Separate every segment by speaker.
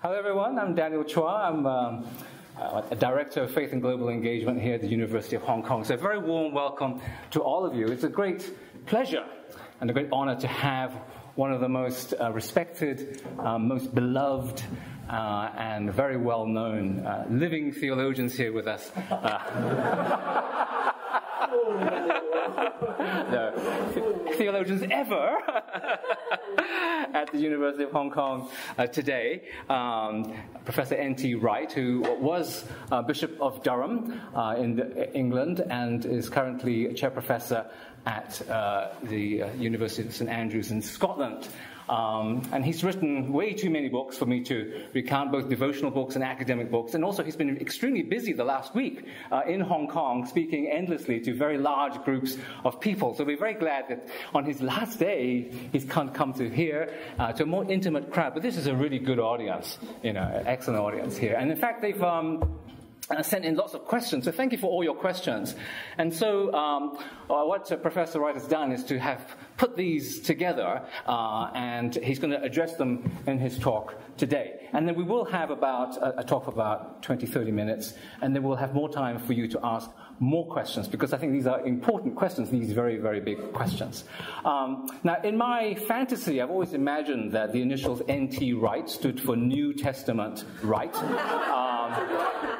Speaker 1: Hello everyone, I'm Daniel Chua. I'm a Director of Faith and Global Engagement here at the University of Hong Kong. So a very warm welcome to all of you. It's a great pleasure and a great honor to have one of the most respected, most beloved, and very well-known living theologians here with us. No, theologians ever at the University of Hong Kong today. Professor N.T. Wright, who was Bishop of Durham in England and is currently a chair professor at the University of St Andrews in Scotland. And he's written way too many books for me to recount, both devotional books and academic books. And also he's been extremely busy the last week in Hong Kong, speaking endlessly to very large groups of people. So we're very glad that on his last day, he's come to here, to a more intimate crowd. But this is a really good audience, an excellent audience here. And in fact, they've sent in lots of questions, so thank you for all your questions. And so what Professor Wright has done is to have put these together, and he's going to address them in his talk today. And then we will have about a talk for about 20-30 minutes, and then we'll have more time for you to ask more questions, because I think these are important questions, these very, very big questions. Now, in my fantasy, I've always imagined that the initials N.T. Wright stood for New Testament Wright.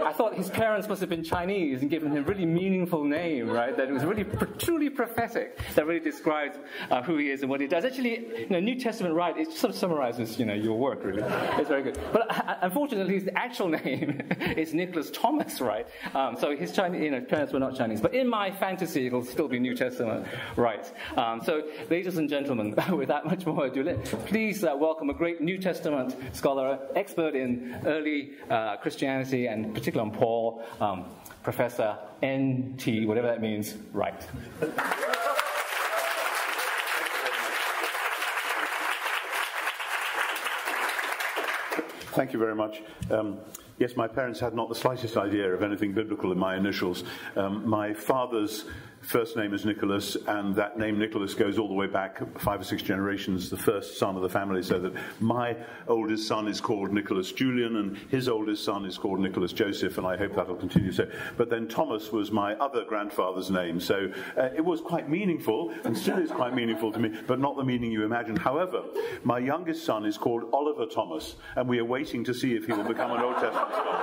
Speaker 1: I thought his parents must have been Chinese and given him a really meaningful name, right? That it was really truly prophetic, that really describes who he is and what he does. Actually, New Testament Wright, it sort of summarizes, your work, really. It's very good. But unfortunately, his actual name is Nicholas Thomas Wright. So his Chinese, parents were not Chinese. But in my fantasy, it'll still be New Testament Wright. So, ladies and gentlemen, without much more ado, please welcome a great New Testament scholar, expert in early Christianity, and particularly on Paul, Professor N.T., whatever that means, Wright.
Speaker 2: Thank you very much. Yes, my parents had not the slightest idea of anything biblical in my initials. My father's first name is Nicholas, and that name Nicholas goes all the way back 5 or 6 generations, the first son of the family, so that my oldest son is called Nicholas Julian, and his oldest son is called Nicholas Joseph, and I hope that will continue so. But then Thomas was my other grandfather's name, so it was quite meaningful, and still is quite meaningful to me, but not the meaning you imagine. However, my youngest son is called Oliver Thomas, and we are waiting to see if he will become an Old Testament scholar.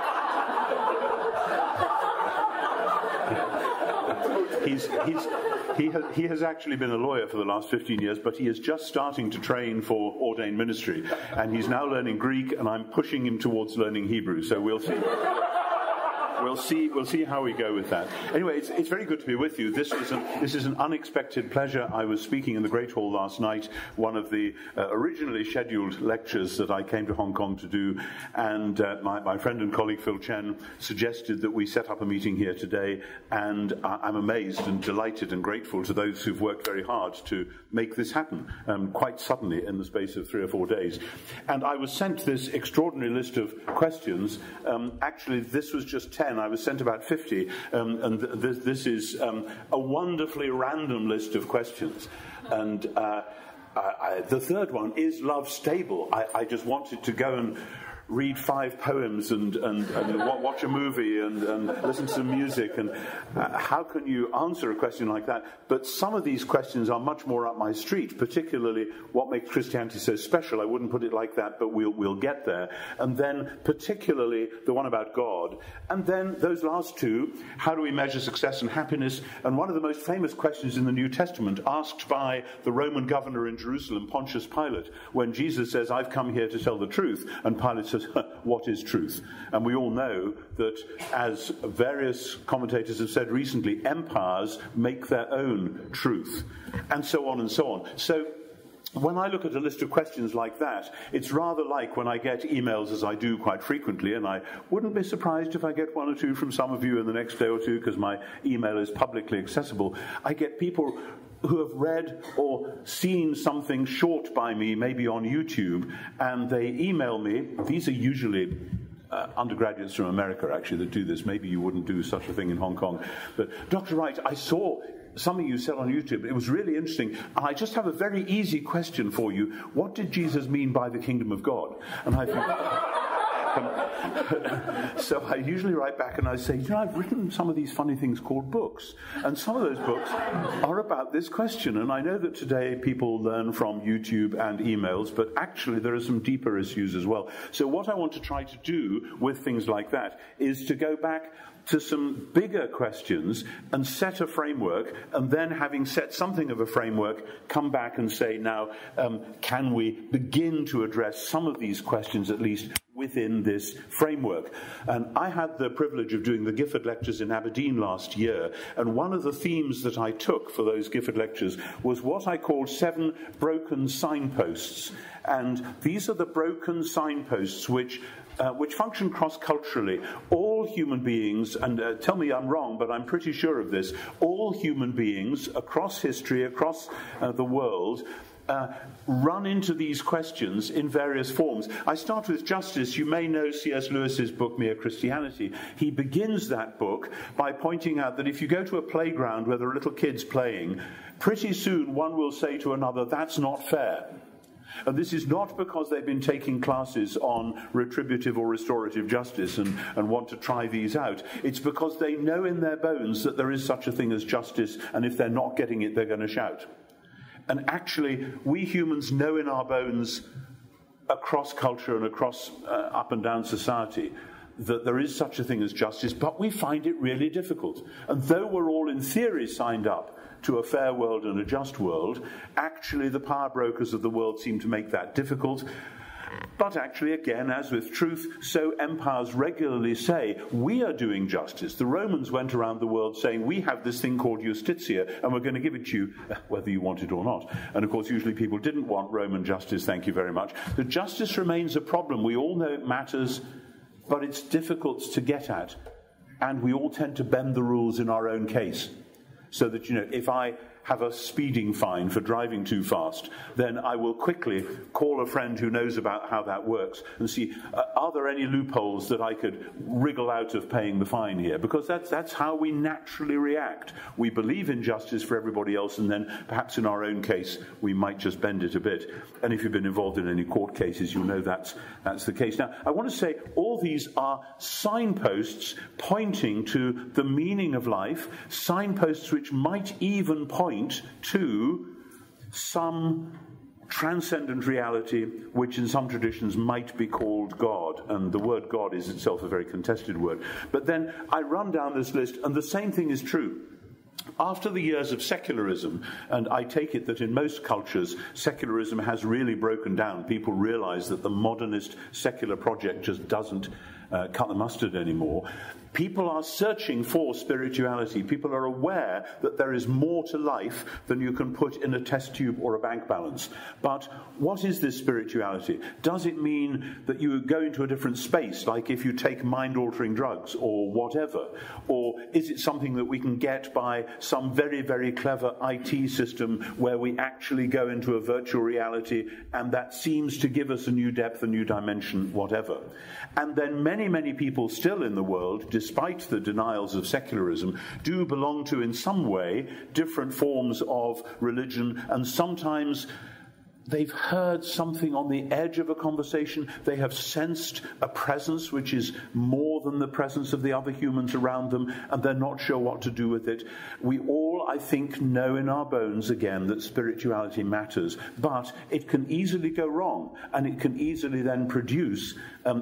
Speaker 2: He has actually been a lawyer for the last 15 years, but he is just starting to train for ordained ministry, and he's now learning Greek, and I'm pushing him towards learning Hebrew, so we'll see. We'll see how we go with that. Anyway, it's very good to be with you. This is an unexpected pleasure. I was speaking in the Great Hall last night, one of the originally scheduled lectures that I came to Hong Kong to do, and my friend and colleague Phil Chen suggested that we set up a meeting here today, and I'm amazed and delighted and grateful to those who've worked very hard to make this happen quite suddenly in the space of 3 or 4 days. And I was sent this extraordinary list of questions. Actually, this was just 10. I was sent about 50, and this is a wonderfully random list of questions. And the third one, is love stable? I just wanted to go and read 5 poems and watch a movie and listen to some music. And how can you answer a question like that? But some of these questions are much more up my street, particularly what makes Christianity so special. I wouldn't put it like that, but we'll get there. And then particularly the one about God. And then those last 2, how do we measure success and happiness? And one of the most famous questions in the New Testament, asked by the Roman governor in Jerusalem, Pontius Pilate, when Jesus says, "I've come here to tell the truth," and Pilate says, "What is truth?" And we all know that, as various commentators have said recently, empires make their own truth, and so on and so on. So when I look at a list of questions like that, it's rather like when I get emails, as I do quite frequently, and I wouldn't be surprised if I get 1 or 2 from some of you in the next day or 2, because my email is publicly accessible. I get people who have read or seen something short by me, maybe on YouTube, and they email me. These are usually undergraduates from America, actually, that do this. Maybe you wouldn't do such a thing in Hong Kong. But, Dr. Wright, I saw something you said on YouTube. It was really interesting. And I just have a very easy question for you. What did Jesus mean by the kingdom of God? And I think... So I usually write back and I say, I've written some of these funny things called books. And some of those books are about this question. And I know that today people learn from YouTube and emails, but actually there are some deeper issues as well. So what I want to try to do with things like that is to go back to some bigger questions and set a framework, and then having set something of a framework, come back and say, now, can we begin to address some of these questions at least within this framework? And I had the privilege of doing the Gifford Lectures in Aberdeen last year, and one of the themes that I took for those Gifford Lectures was what I called 7 broken signposts. And these are the broken signposts which function cross-culturally. All human beings, and tell me I'm wrong, but I'm pretty sure of this, all human beings across history, across the world, run into these questions in various forms. I start with justice. You may know C.S. Lewis's book, Mere Christianity. He begins that book by pointing out that if you go to a playground where there are little kids playing, pretty soon one will say to another, that's not fair. And this is not because they've been taking classes on retributive or restorative justice and want to try these out. It's because they know in their bones that there is such a thing as justice, and if they're not getting it, they're going to shout. And actually, we humans know in our bones, across culture and across up and down society, that there is such a thing as justice, but we find it really difficult. And though we're all in theory signed up to a fair world and a just world, actually the power brokers of the world seem to make that difficult. But actually, again, as with truth, so empires regularly say, we are doing justice. The Romans went around the world saying, we have this thing called justitia, and we're going to give it to you whether you want it or not. And of course, usually people didn't want Roman justice, thank you very much. The justice remains a problem. We all know it matters, but it's difficult to get at. And we all tend to bend the rules in our own case. So that, if I have a speeding fine for driving too fast, then I will quickly call a friend who knows about how that works and see, are there any loopholes that I could wriggle out of paying the fine here? Because that's how we naturally react. We believe in justice for everybody else, and then perhaps in our own case, we might just bend it a bit. And if you've been involved in any court cases, you'll know that's the case. Now, I want to say all these are signposts pointing to the meaning of life, signposts which might even point to some transcendent reality which in some traditions might be called God. And the word God is itself a very contested word. But then I run down this list, and the same thing is true. After the years of secularism, and I take it that in most cultures, secularism has really broken down. People realize that the modernist secular project just doesn't cut the mustard anymore. People are searching for spirituality. People are aware that there is more to life than you can put in a test tube or a bank balance. But what is this spirituality? Does it mean that you go into a different space, like if you take mind-altering drugs or whatever? Or is it something that we can get by some very, very clever IT system where we actually go into a virtual reality and that seems to give us a new depth, a new dimension, whatever? And then many, many people still in the world, despite the denials of secularism, do belong to, in some way, different forms of religion, and sometimes they've heard something on the edge of a conversation. They have sensed a presence which is more than the presence of the other humans around them, and they're not sure what to do with it. We all, I think, know in our bones, again, that spirituality matters, but it can easily go wrong, and it can easily then produce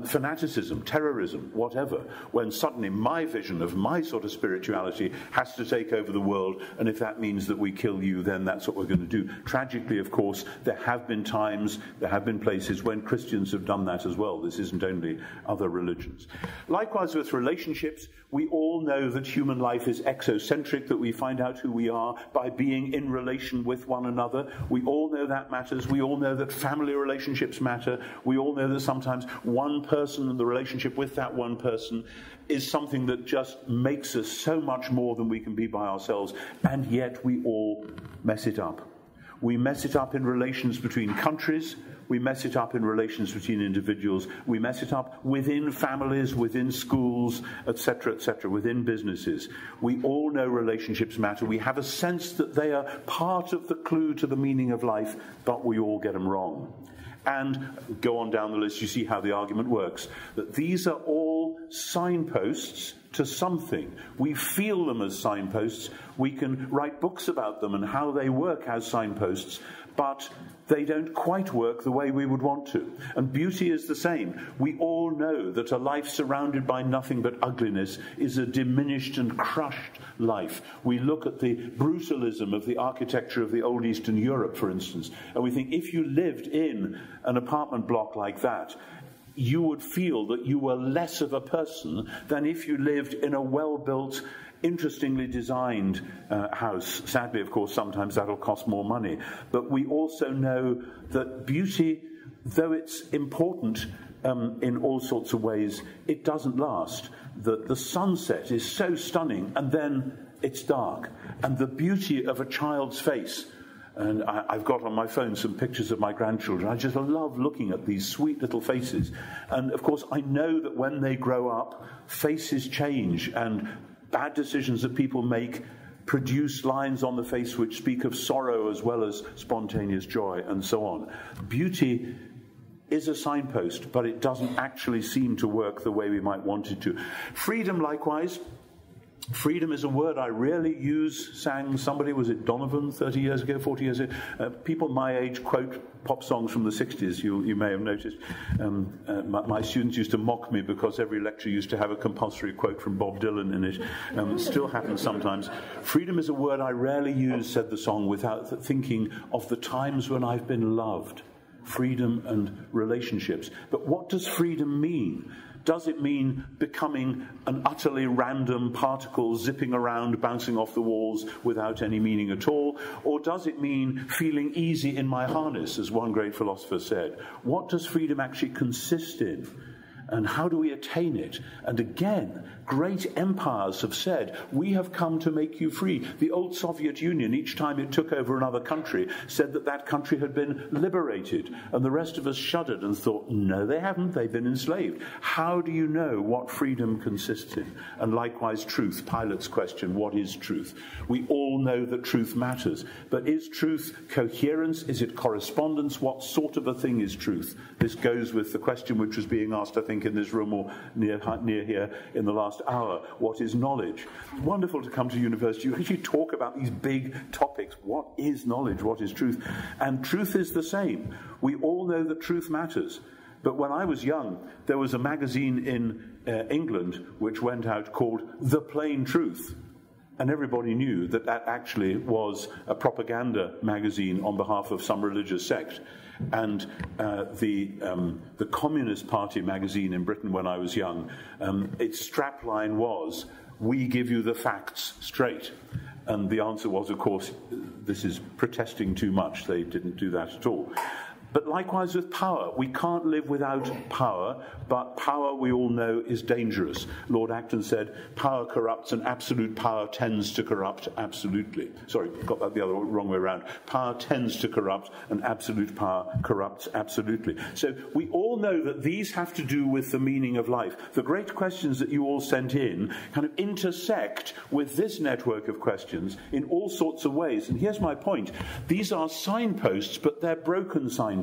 Speaker 2: fanaticism, terrorism, whatever, when suddenly my vision of my sort of spirituality has to take over the world, and if that means that we kill you, then that's what we're going to do. Tragically, of course, there have been times, there have been places when Christians have done that as well. This isn't only other religions. Likewise with relationships, we all know that human life is exocentric, that we find out who we are by being in relation with one another. We all know that matters. We all know that family relationships matter. We all know that sometimes one person and the relationship with that one person is something that just makes us so much more than we can be by ourselves, and yet we all mess it up. We mess it up in relations between countries. We mess it up in relations between individuals. We mess it up within families, within schools, etc., within businesses. We all know relationships matter. We have a sense that they are part of the clue to the meaning of life, but we all get them wrong. and go on down the list, you see how the argument works. That these are all signposts to something. We feel them as signposts. We can write books about them and how they work as signposts, but they don't quite work the way we would want to. And beauty is the same. We all know that a life surrounded by nothing but ugliness is a diminished and crushed life. We look at the brutalism of the architecture of the old Eastern Europe, for instance, and we think if you lived in an apartment block like that, you would feel that you were less of a person than if you lived in a well-built, interestingly designed house. Sadly, of course, sometimes that'll cost more money. But we also know that beauty, though it's important in all sorts of ways, it doesn't last. The sunset is so stunning, and then it's dark. And the beauty of a child's face, and I've got on my phone some pictures of my grandchildren. I just love looking at these sweet little faces. And, of course, I know that when they grow up, faces change, and bad decisions that people make produce lines on the face which speak of sorrow as well as spontaneous joy, and so on. Beauty is a signpost, but it doesn't actually seem to work the way we might want it to. Freedom, likewise. Freedom is a word I rarely use. Sang somebody, was it Donovan 30 years ago, 40 years ago? People my age quote pop songs from the 60s, you may have noticed. My students used to mock me because every lecture used to have a compulsory quote from Bob Dylan in it. Still happens sometimes. Freedom is a word I rarely use, said the song, without thinking of the times when I've been loved. Freedom and relationships. But what does freedom mean? Does it mean becoming an utterly random particle zipping around, bouncing off the walls without any meaning at all? Or does it mean feeling easy in my harness, as one great philosopher said? What does freedom actually consist in? And how do we attain it? And again, great empires have said, we have come to make you free. The old Soviet Union, each time it took over another country, said that that country had been liberated. And the rest of us shuddered and thought, no, they haven't. They've been enslaved. How do you know what freedom consists in? And likewise, truth. Pilate's question, what is truth? We all know that truth matters. But is truth coherence? Is it correspondence? What sort of a thing is truth? This goes with the question which was being asked, I think, in this room or near here in the last hour. What is knowledge? Wonderful to come to university. You actually talk about these big topics. What is knowledge? What is truth? And truth is the same. We all know that truth matters. But when I was young, there was a magazine in England which went out called The Plain Truth. And everybody knew that that actually was a propaganda magazine on behalf of some religious sect. And the Communist Party magazine in Britain when I was young, its strapline was, "We give you the facts straight." And the answer was, of course, this is protesting too much. They didn't do that at all. But likewise with power. We can't live without power, but power, we all know, is dangerous. Lord Acton said, power corrupts and absolute power tends to corrupt absolutely. Sorry, got that the wrong way around. Power tends to corrupt and absolute power corrupts absolutely. So we all know that these have to do with the meaning of life. The great questions that you all sent in kind of intersect with this network of questions in all sorts of ways. And here's my point. These are signposts, but they're broken signposts.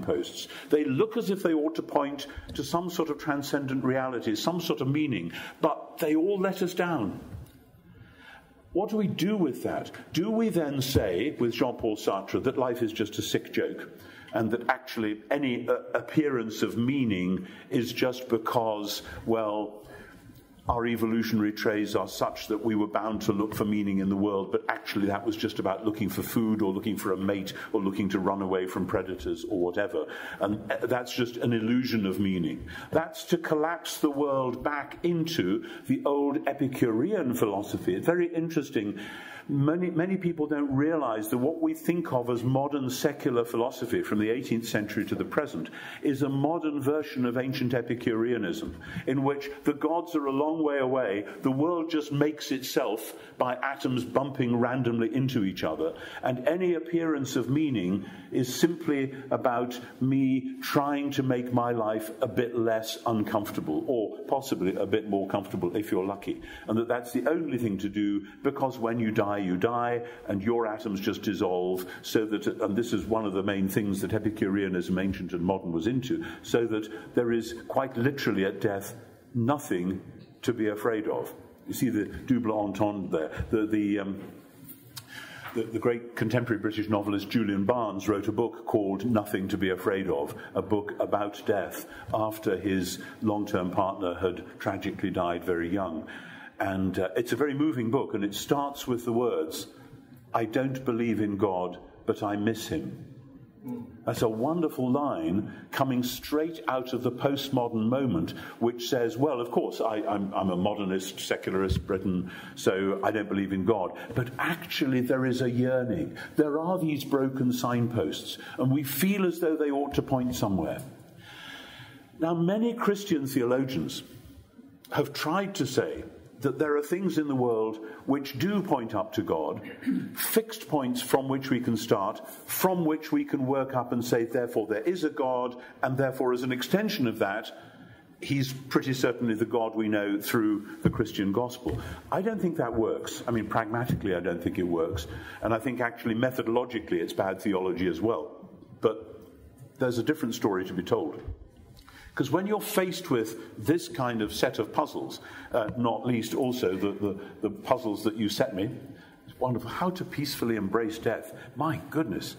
Speaker 2: They look as if they ought to point to some sort of transcendent reality, some sort of meaning, but they all let us down. What do we do with that? Do we then say, with Jean-Paul Sartre, that life is just a sick joke, and that actually any appearance of meaning is just because, well, our evolutionary traits are such that we were bound to look for meaning in the world, but actually that was just about looking for food or looking for a mate or looking to run away from predators or whatever. And that's just an illusion of meaning. That's to collapse the world back into the old Epicurean philosophy. It's very interesting. Many people don't realize that what we think of as modern secular philosophy from the 18th century to the present is a modern version of ancient Epicureanism, in which the gods are a long way away, the world just makes itself by atoms bumping randomly into each other, and any appearance of meaning is simply about me trying to make my life a bit less uncomfortable, or possibly a bit more comfortable if you're lucky, and that's the only thing to do, because when you die you die, and your atoms just dissolve, so that, and this is one of the main things that Epicureanism, ancient and modern, was into, so that there is quite literally at death nothing to be afraid of. You see the double entendre there. The great contemporary British novelist Julian Barnes wrote a book called Nothing to be Afraid of, a book about death after his long-term partner had tragically died very young. And it's a very moving book, and it starts with the words, "I don't believe in God, but I miss him." That's a wonderful line coming straight out of the postmodern moment, which says, well, of course, I'm a modernist, secularist Briton, so I don't believe in God. But actually there is a yearning. There are these broken signposts, and we feel as though they ought to point somewhere. Now, many Christian theologians have tried to say that there are things in the world which do point up to God, fixed points from which we can start, from which we can work up and say, therefore, there is a God, and therefore, as an extension of that, he's pretty certainly the God we know through the Christian gospel. I don't think that works. I mean, pragmatically, I don't think it works. And I think actually methodologically it's bad theology as well. But there's a different story to be told. Because when you're faced with this kind of set of puzzles, not least also the puzzles that you set me, it's wonderful. How to peacefully embrace death. My goodness.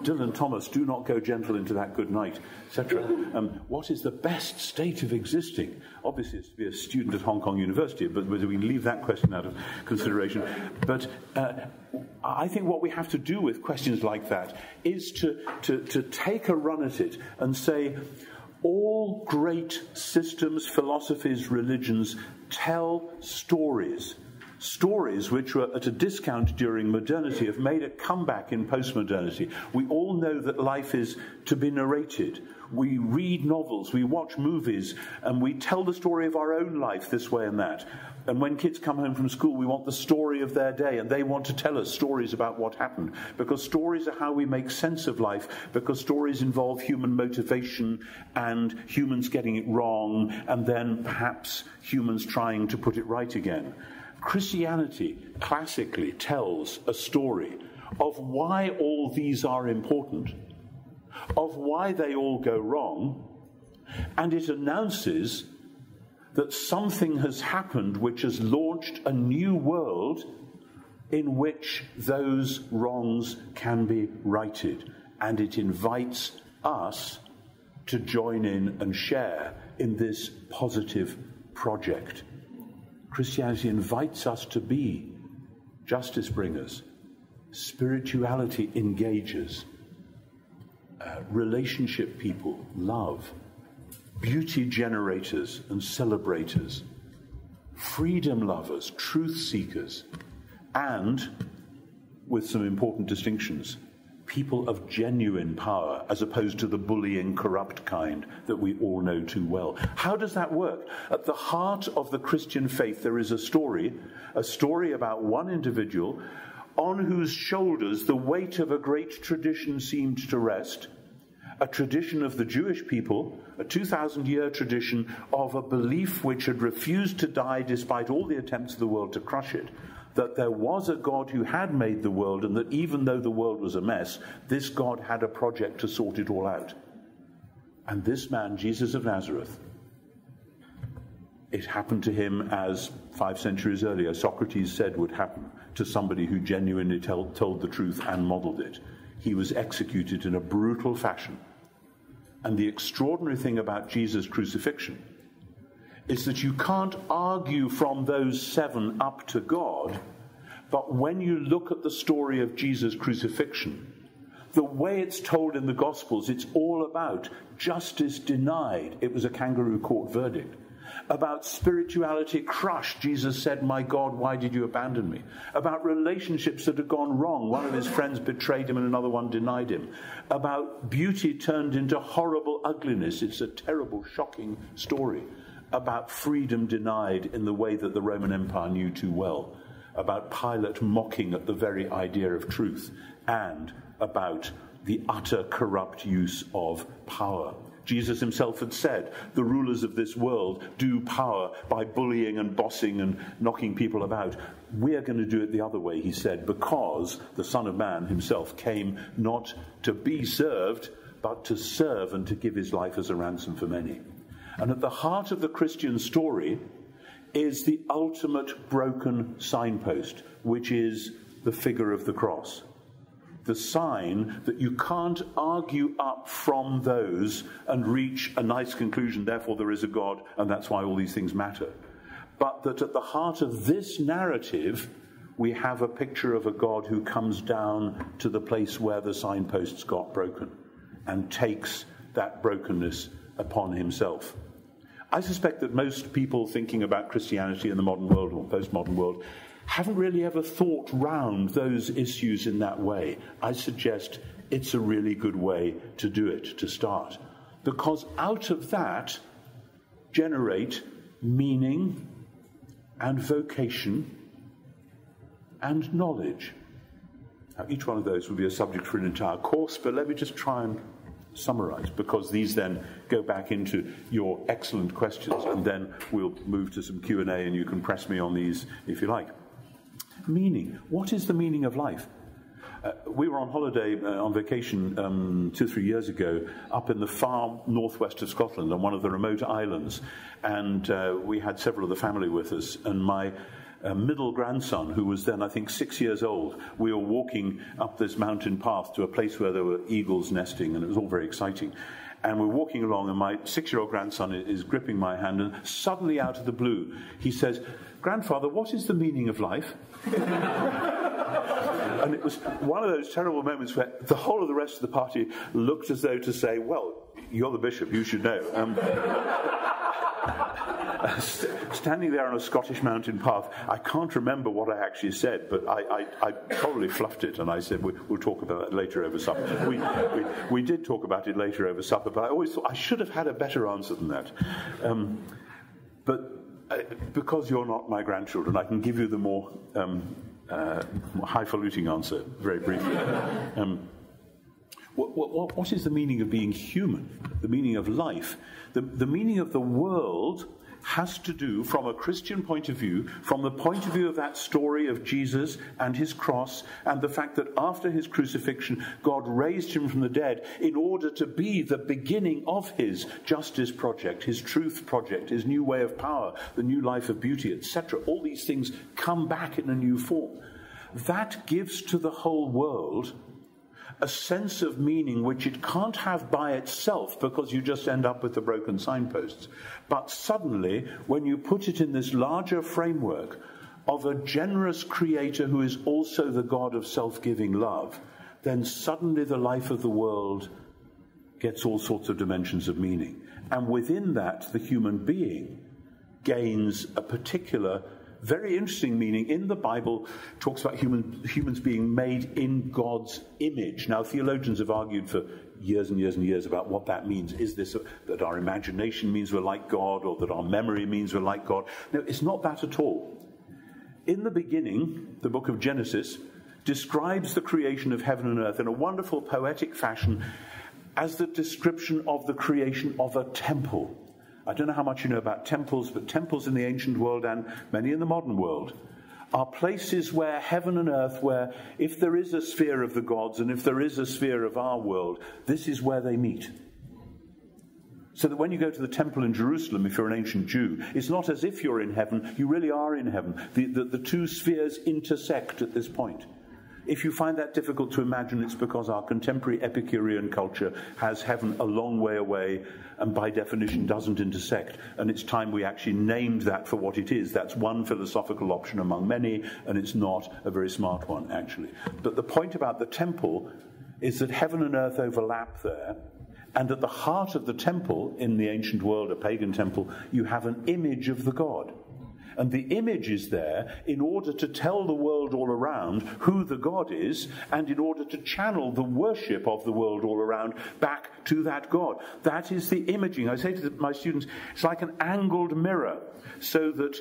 Speaker 2: Dylan Thomas, do not go gentle into that good night, etc. What is the best state of existing? Obviously, it's to be a student at Hong Kong University, but we can leave that question out of consideration. But I think what we have to do with questions like that is to take a run at it and say, all great systems, philosophies, religions tell stories. Stories which were at a discount during modernity have made a comeback in postmodernity. We all know that life is to be narrated. We read novels, we watch movies, and we tell the story of our own life this way and that. And when kids come home from school, we want the story of their day, and they want to tell us stories about what happened. Because stories are how we make sense of life, because stories involve human motivation and humans getting it wrong, and then perhaps humans trying to put it right again. Christianity classically tells a story of why all these are important, of why they all go wrong, and it announces that something has happened which has launched a new world in which those wrongs can be righted. And it invites us to join in and share in this positive project. Christianity invites us to be justice bringers, spirituality engagers, relationship people, love, beauty generators and celebrators, freedom lovers, truth seekers, and, with some important distinctions, people of genuine power, as opposed to the bullying, corrupt kind that we all know too well. How does that work? At the heart of the Christian faith, there is a story about one individual on whose shoulders the weight of a great tradition seemed to rest, a tradition of the Jewish people, a 2,000-year tradition of a belief which had refused to die despite all the attempts of the world to crush it, that there was a God who had made the world, and that even though the world was a mess, this God had a project to sort it all out. And this man, Jesus of Nazareth, it happened to him as 5 centuries earlier Socrates said would happen to somebody who genuinely told the truth and modeled it. He was executed in a brutal fashion. And the extraordinary thing about Jesus' crucifixion is that you can't argue from those 7 up to God, but when you look at the story of Jesus' crucifixion, the way it's told in the Gospels, it's all about justice denied. It was a kangaroo court verdict. About spirituality crushed. Jesus said, "My God, why did you abandon me?" About relationships that had gone wrong. One of his friends betrayed him and another one denied him. About beauty turned into horrible ugliness. It's a terrible, shocking story. About freedom denied in the way that the Roman Empire knew too well. About Pilate mocking at the very idea of truth. And about the utter corrupt use of power. Jesus himself had said, the rulers of this world do power by bullying and bossing and knocking people about. We're going to do it the other way, he said, because the Son of Man himself came not to be served, but to serve and to give his life as a ransom for many. And at the heart of the Christian story is the ultimate broken signpost, which is the figure of the cross. The sign that you can't argue up from those and reach a nice conclusion, therefore there is a God, and that's why all these things matter. But that at the heart of this narrative, we have a picture of a God who comes down to the place where the signposts got broken and takes that brokenness upon himself. I suspect that most people thinking about Christianity in the modern world or postmodern world haven't really ever thought round those issues in that way. I suggest it's a really good way to do it, to start. Because out of that generate meaning and vocation and knowledge. Now, each one of those will be a subject for an entire course, but let me just try and summarize, because these then go back into your excellent questions, and then we'll move to some Q&A, and you can press me on these if you like. Meaning. What is the meaning of life? We were on holiday, on vacation 2-3 years ago, up in the far northwest of Scotland, on one of the remote islands, and we had several of the family with us, and my middle grandson, who was then, I think, 6 years old, we were walking up this mountain path to a place where there were eagles nesting, and it was all very exciting. And we're walking along, and my 6-year-old grandson is gripping my hand, and suddenly out of the blue, he says, "Grandfather, what is the meaning of life?" And it was one of those terrible moments where the whole of the rest of the party looked as though to say, "Well, you're the bishop, you should know." Standing there on a Scottish mountain path, I can't remember what I actually said, but I probably fluffed it, and I said, we'll talk about that later over supper. We did talk about it later over supper, but I always thought I should have had a better answer than that. But because you're not my grandchildren, I can give you the more highfalutin answer, very briefly. What is the meaning of being human? The meaning of life? The meaning of the world has to do, from a Christian point of view, from the point of view of that story of Jesus and his cross, and the fact that after his crucifixion, God raised him from the dead in order to be the beginning of his justice project, his truth project, his new way of power, the new life of beauty, etc. All these things come back in a new form. That gives to the whole world a sense of meaning which it can't have by itself, because you just end up with the broken signposts. But suddenly, when you put it in this larger framework of a generous creator who is also the God of self-giving love, then suddenly the life of the world gets all sorts of dimensions of meaning. And within that, the human being gains a particular very interesting meaning. In the Bible, it talks about humans being made in God's image. Now, theologians have argued for years and years and years about what that means. Is this that our imagination means we're like God, or that our memory means we're like God? No, it's not that at all. In the beginning, the book of Genesis describes the creation of heaven and earth in a wonderful poetic fashion as the description of the creation of a temple. I don't know how much you know about temples, but temples in the ancient world and many in the modern world are places where heaven and earth, where if there is a sphere of the gods and if there is a sphere of our world, this is where they meet. So that when you go to the temple in Jerusalem, if you're an ancient Jew, it's not as if you're in heaven, you really are in heaven. The two spheres intersect at this point. If you find that difficult to imagine, it's because our contemporary Epicurean culture has heaven a long way away and by definition doesn't intersect. And it's time we actually named that for what it is. That's one philosophical option among many, and it's not a very smart one, actually. But the point about the temple is that heaven and earth overlap there. And at the heart of the temple, in the ancient world, a pagan temple, you have an image of the god. And the image is there in order to tell the world all around who the God is, and in order to channel the worship of the world all around back to that God. That is the imaging. I say to my students, it's like an angled mirror, so that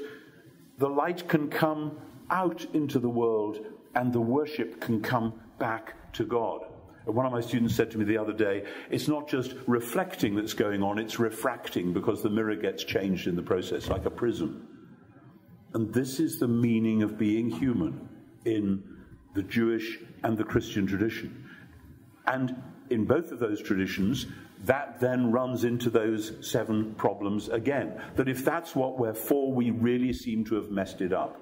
Speaker 2: the light can come out into the world and the worship can come back to God. One of my students said to me the other day, it's not just reflecting that's going on, it's refracting, because the mirror gets changed in the process, like a prism. And this is the meaning of being human in the Jewish and the Christian tradition. And in both of those traditions, that then runs into those 7 problems again. That if that's what we're for, we really seem to have messed it up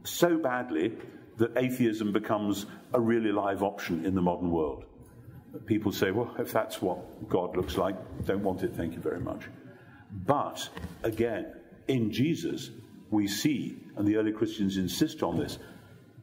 Speaker 2: so badly that atheism becomes a really live option in the modern world. People say, well, if that's what God looks like, don't want it, thank you very much. But, again, in Jesus, we see, and the early Christians insist on this,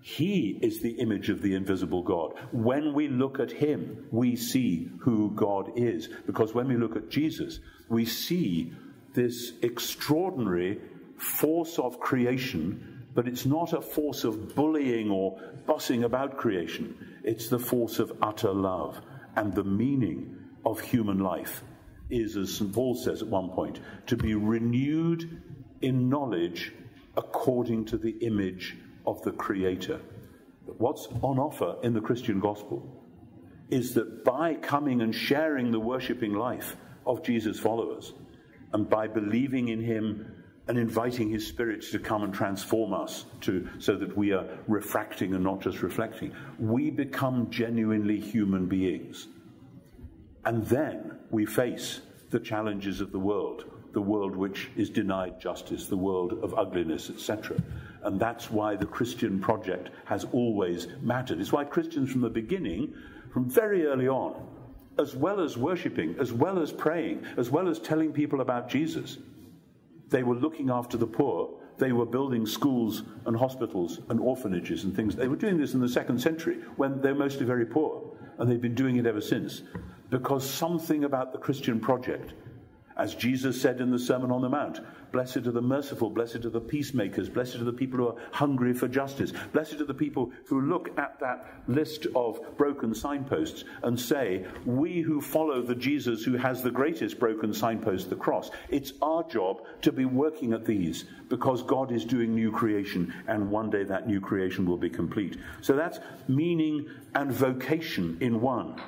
Speaker 2: he is the image of the invisible God. When we look at him, we see who God is. Because when we look at Jesus, we see this extraordinary force of creation, but it's not a force of bullying or bossing about creation. It's the force of utter love. And the meaning of human life is, as St. Paul says at one point, to be renewed in knowledge according to the image of the Creator. But what's on offer in the Christian gospel is that by coming and sharing the worshipping life of Jesus' followers, and by believing in him and inviting his Spirit to come and transform us so that we are refracting and not just reflecting, we become genuinely human beings. And then we face the challenges of the world which is denied justice, the world of ugliness, etc. And that's why the Christian project has always mattered. It's why Christians from the beginning, from very early on, as well as worshipping, as well as praying, as well as telling people about Jesus, they were looking after the poor. They were building schools and hospitals and orphanages and things. They were doing this in the 2nd century when they were mostly very poor. And they've been doing it ever since. Because something about the Christian project, as Jesus said in the Sermon on the Mount, blessed are the merciful, blessed are the peacemakers, blessed are the people who are hungry for justice, blessed are the people who look at that list of broken signposts and say, we who follow the Jesus who has the greatest broken signpost, the cross, it's our job to be working at these because God is doing new creation and one day that new creation will be complete. So that's meaning and vocation in one.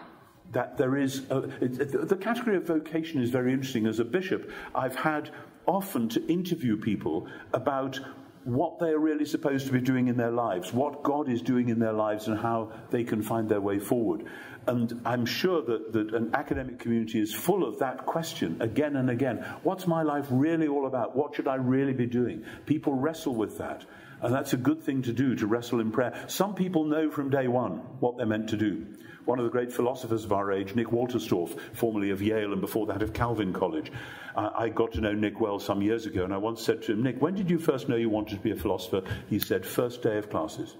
Speaker 2: That there is the category of vocation is very interesting. As a bishop, I've had often to interview people about what they're really supposed to be doing in their lives, what God is doing in their lives, and how they can find their way forward. And I'm sure that an academic community is full of that question again and again. What's my life really all about? What should I really be doing? People wrestle with that. And that's a good thing to do, to wrestle in prayer. Some people know from day one what they're meant to do. One of the great philosophers of our age, Nick Walterstorff, formerly of Yale and before that of Calvin College. I got to know Nick well some years ago, and I once said to him, Nick, when did you first know you wanted to be a philosopher? He said, first day of classes.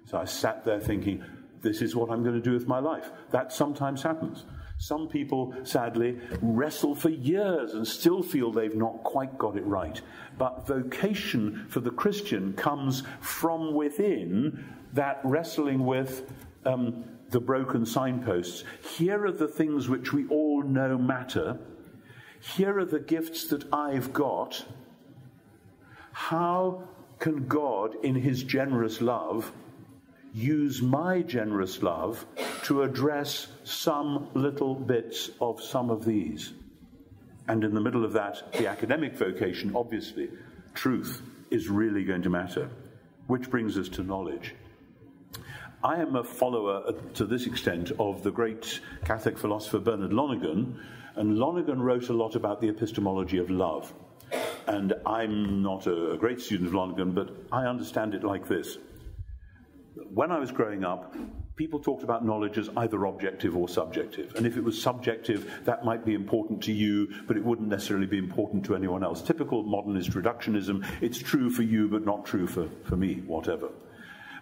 Speaker 2: So I sat there thinking, this is what I'm going to do with my life. That sometimes happens. Some people, sadly, wrestle for years and still feel they've not quite got it right. But vocation for the Christian comes from within that wrestling with the broken signposts. Here are the things which we all know matter. Here are the gifts that I've got. How can God, in his generous love, use my generous love to address some little bits of some of these? And in the middle of that, the academic vocation, obviously, truth is really going to matter. Which brings us to knowledge. I am a follower, to this extent, of the great Catholic philosopher Bernard Lonergan, and Lonergan wrote a lot about the epistemology of love. And I'm not a great student of Lonergan, but I understand it like this. When I was growing up, people talked about knowledge as either objective or subjective. And if it was subjective, that might be important to you, but it wouldn't necessarily be important to anyone else. Typical modernist reductionism, it's true for you, but not true for me, whatever.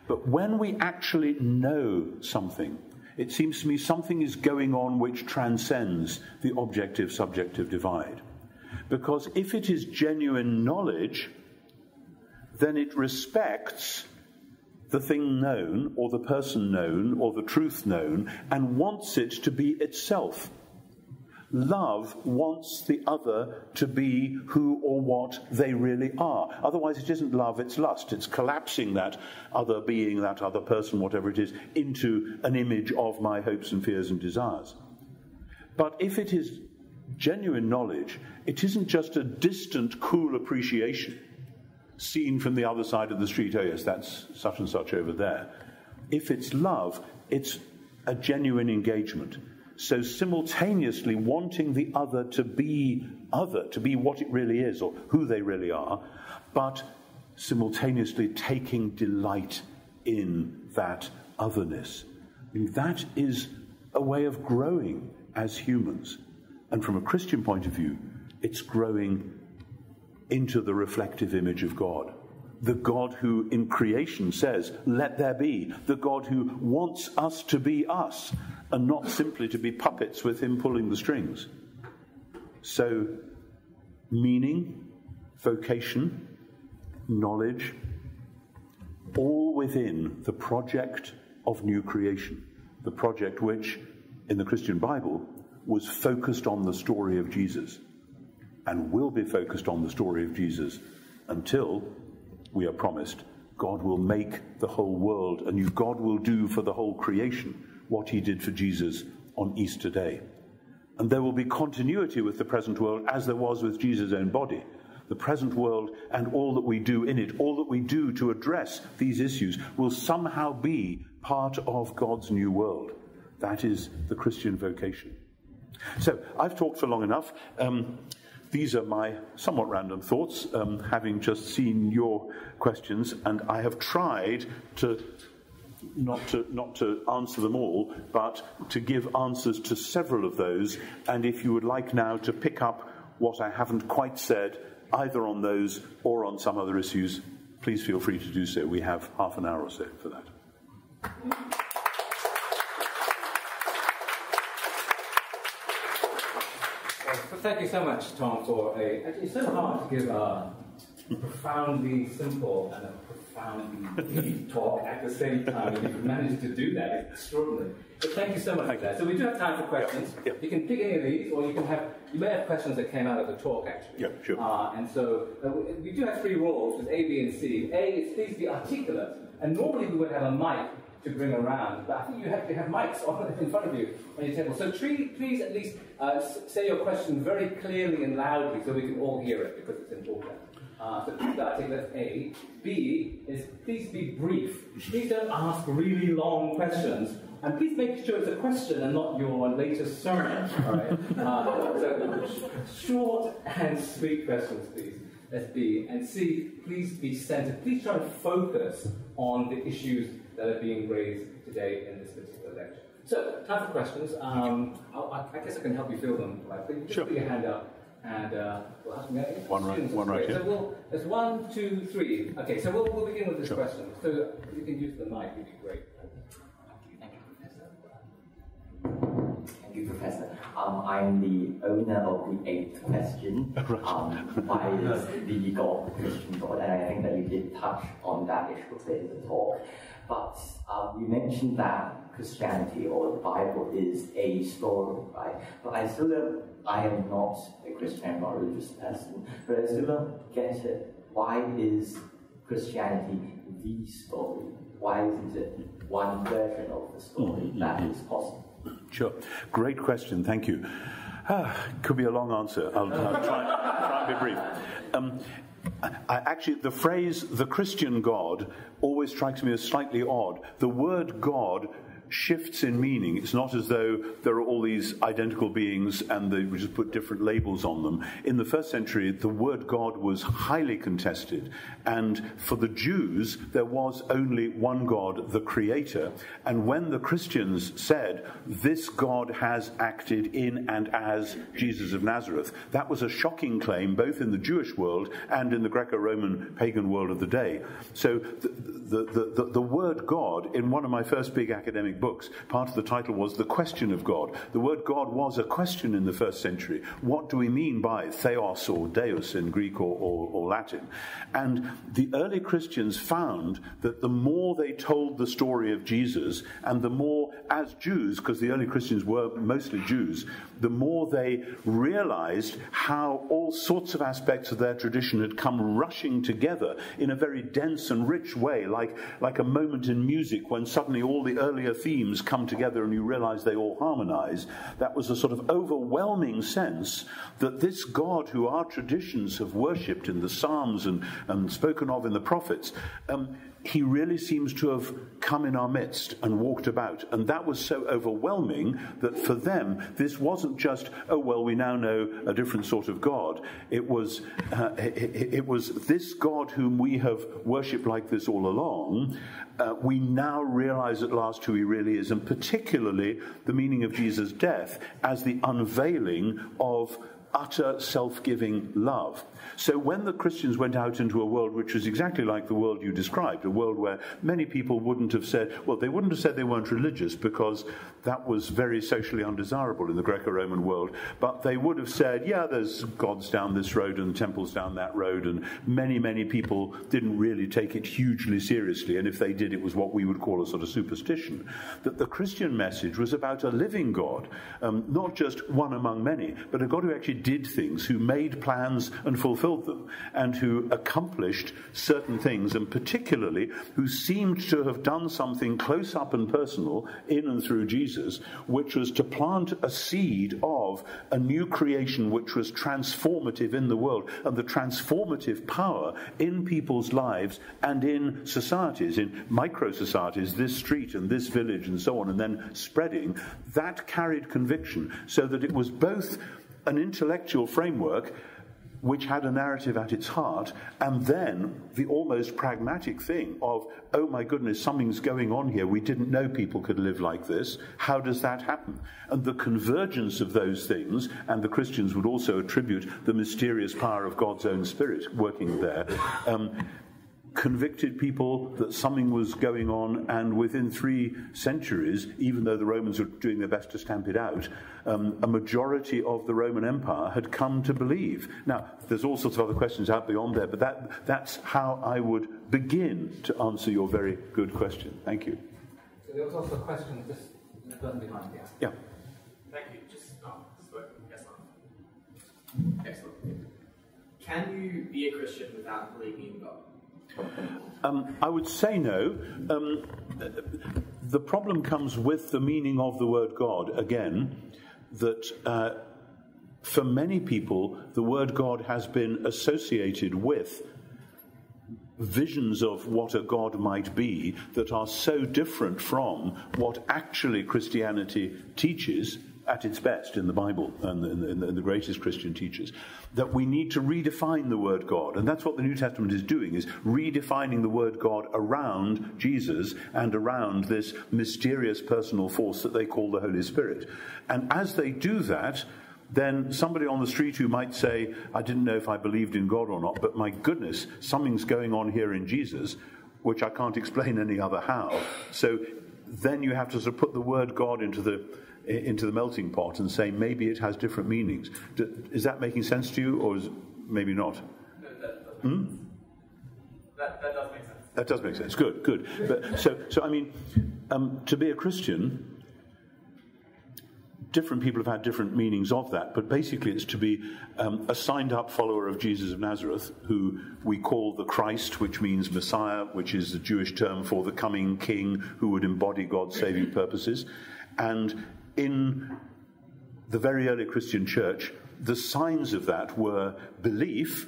Speaker 2: But when we actually know something, it seems to me something is going on which transcends the objective-subjective divide. Because if it is genuine knowledge, then it respects the thing known, or the person known, or the truth known, and wants it to be itself. Love wants the other to be who or what they really are. Otherwise, it isn't love, it's lust. It's collapsing that other being, that other person, whatever it is, into an image of my hopes and fears and desires. But if it is genuine knowledge, it isn't just a distant, cool appreciation seen from the other side of the street. Oh yes, that's such and such over there. If it's love, it's a genuine engagement. So simultaneously wanting the other to be what it really is, or who they really are, but simultaneously taking delight in that otherness. I mean, that is a way of growing as humans. And from a Christian point of view, it's growing into the reflective image of God. The God who in creation says, let there be. The God who wants us to be us, and not simply to be puppets with him pulling the strings. So, meaning, vocation, knowledge, all within the project of new creation. The project which, in the Christian Bible, was focused on the story of Jesus, and will be focused on the story of Jesus until we are promised God will make the whole world anew. God will do for the whole creation what he did for Jesus on Easter Day. And there will be continuity with the present world as there was with Jesus' own body. The present world and all that we do in it, all that we do to address these issues, will somehow be part of God's new world. That is the Christian vocation. So, I've talked for long enough. These are my somewhat random thoughts, having just seen your questions, and I have tried to not to answer them all, but to give answers to several of those. And if you would like now to pick up what I haven't quite said, either on those or on some other issues, please feel free to do so. We have half an hour or so for that.
Speaker 1: Thank you so much, Tom, for it's so hard to give a profoundly simple and a profoundly deep talk at the same time, and you've managed to do that. It's extraordinary. But thank you so much for that. So we do have time for questions. Yep. You can pick any of these, or you may have questions that came out of the talk, actually.
Speaker 2: Yeah, sure.
Speaker 1: And so we do have three rules, with A, B, and C. A is please be articulate, and normally we would have a mic to bring around, but I think you have mics in front of you on your table. So please at least say your question very clearly and loudly so we can all hear it, because it's important. So please articulate, A. B is please be brief. Please don't ask really long questions, and please make sure it's a question and not your latest sermon. All right? So short and sweet questions, please. That's B. And C, please be centered. Please try to focus on the issues that are being raised today in this particular lecture. So, time for questions. I guess I can help you fill them. Right? Just put your hand up, and we'll have some
Speaker 2: one right here.
Speaker 1: So there's 1, 2, 3. Okay, so we'll begin with this question. So, if you can use the mic, it'd be great.
Speaker 3: Thank you, Professor. I'm the owner of the 8th question. Why is the God Christian God? And I think that you did touch on that issue a bit in the talk. But you mentioned that Christianity or the Bible is a story, right? But I am not a Christian, I'm not a religious person, but I still don't get it. Why is Christianity the story? Why isn't it one version of the story that is possible?
Speaker 2: Sure. Great question. Thank you. Could be a long answer. I'll try and be brief. Actually, the phrase, the Christian God, always strikes me as slightly odd. The word God shifts in meaning. It's not as though there are all these identical beings and we just put different labels on them. In the first century, the word God was highly contested, and for the Jews, there was only one God, the Creator. And when the Christians said, this God has acted in and as Jesus of Nazareth, that was a shocking claim, both in the Jewish world and in the Greco-Roman pagan world of the day. So the word God, in one of my first big academic made books. Part of the title was The Question of God. The word God was a question in the first century. What do we mean by theos or deus in Greek or Latin? And the early Christians found that the more they told the story of Jesus, and the more, as Jews, because the early Christians were mostly Jews, the more they realized how all sorts of aspects of their tradition had come rushing together in a very dense and rich way, like a moment in music when suddenly all the earlier themes come together and you realize they all harmonize. That was a sort of overwhelming sense that this God who our traditions have worshipped in the Psalms and spoken of in the prophets, he really seems to have come in our midst and walked about. And that was so overwhelming that for them, this wasn't just, oh, well, we now know a different sort of God. It was this God whom we have worshipped like this all along. We now realize at last who he really is, and particularly the meaning of Jesus' death as the unveiling of utter self-giving love. So when the Christians went out into a world which was exactly like the world you described, a world where many people wouldn't have said, well, they wouldn't have said they weren't religious because that was very socially undesirable in the Greco-Roman world, but they would have said, yeah, there's gods down this road and temples down that road, and many, many people didn't really take it hugely seriously, and if they did, it was what we would call a sort of superstition. That the Christian message was about a living God, not just one among many, but a God who actually did things, who made plans and fulfilled them, and who accomplished certain things, and particularly who seemed to have done something close up and personal in and through Jesus, which was to plant a seed of a new creation which was transformative in the world, and the transformative power in people's lives and in societies, in micro-societies, this street and this village and so on, and then spreading, that carried conviction, so that it was both an intellectual framework which had a narrative at its heart, and then the almost pragmatic thing of, oh my goodness, something's going on here. We didn't know people could live like this. How does that happen? And the convergence of those things, and the Christians would also attribute the mysterious power of God's own Spirit working there, convicted people that something was going on, and within 3 centuries, even though the Romans were doing their best to stamp it out, a majority of the Roman Empire had come to believe. Now, there's all sorts of other questions out beyond there, but that's how I would begin to answer your very good question. Thank you.
Speaker 1: So there was also a question just behind here.
Speaker 2: Yeah.
Speaker 4: Thank you. Excellent. Can you be a Christian without believing in God?
Speaker 2: I would say no. The problem comes with the meaning of the word God, again, that for many people, the word God has been associated with visions of what a God might be that are so different from what actually Christianity teaches at its best in the Bible and in the greatest Christian teachers, that we need to redefine the word God. And that's what the New Testament is doing, is redefining the word God around Jesus and around this mysterious personal force that they call the Holy Spirit. And as they do that, then somebody on the street who might say, I didn't know if I believed in God or not, but my goodness, something's going on here in Jesus, which I can't explain any other how. So then you have to sort of put the word God into the melting pot and say maybe it has different meanings. Is that making sense to you, or is maybe not?
Speaker 4: That does make sense.
Speaker 2: That does make sense. Good. But, so I mean, to be a Christian, different people have had different meanings of that, but basically it's to be a signed-up follower of Jesus of Nazareth, who we call the Christ, which means Messiah, which is the Jewish term for the coming king who would embody God's saving purposes. And in the very early Christian church, the signs of that were belief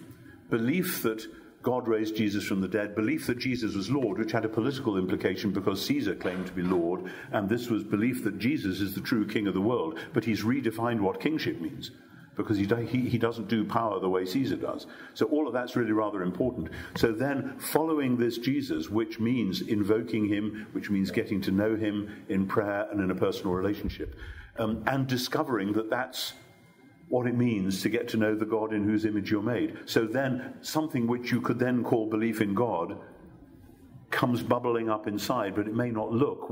Speaker 2: that God raised Jesus from the dead, belief that Jesus was Lord, which had a political implication because Caesar claimed to be Lord, and this was belief that Jesus is the true king of the world, but he's redefined what kingship means, because he doesn't do power the way Caesar does. So all of that's really rather important. So then following this Jesus, which means invoking him, which means getting to know him in prayer and in a personal relationship, and discovering that that's what it means to get to know the God in whose image you're made. So then something which you could then call belief in God comes bubbling up inside, but it may not look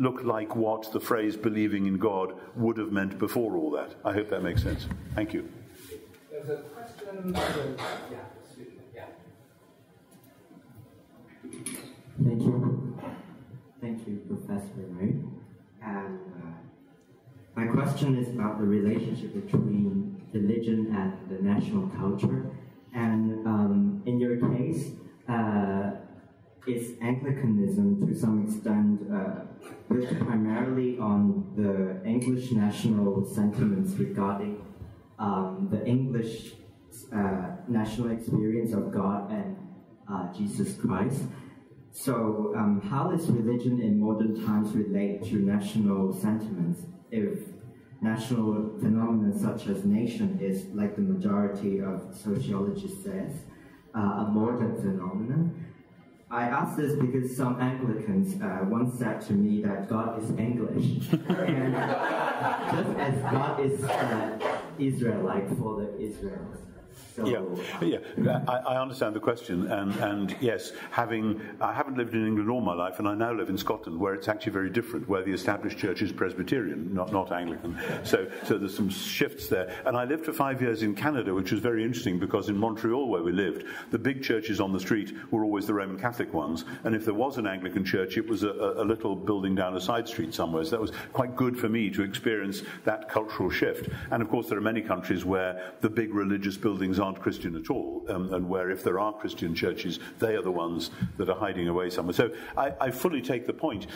Speaker 2: look like what the phrase believing in God would have meant before all that. I hope that makes sense. Thank you.
Speaker 1: There's a question.
Speaker 5: Thank you, Professor Wright. And my question is about the relationship between religion and the national culture. And in your case, is Anglicanism to some extent built primarily on the English national sentiments regarding the English national experience of God and Jesus Christ? So how does religion in modern times relate to national sentiments if national phenomena such as nation is, like the majority of sociologists says, a modern phenomenon? I ask this because some Anglicans once said to me that God is English, and just as God is Israelite for the Israelites. So,
Speaker 2: I understand the question, and yes, I haven't lived in England all my life, and I now live in Scotland, where it's actually very different, where the established church is Presbyterian, not Anglican. So there's some shifts there. And I lived for 5 years in Canada, which was very interesting, because in Montreal, where we lived, the big churches on the street were always the Roman Catholic ones, and if there was an Anglican church, it was a little building down a side street somewhere. So that was quite good for me to experience that cultural shift. And of course, there are many countries where the big religious buildings aren't Christian at all, and where if there are Christian churches, they are the ones that are hiding away somewhere. So I fully take the point.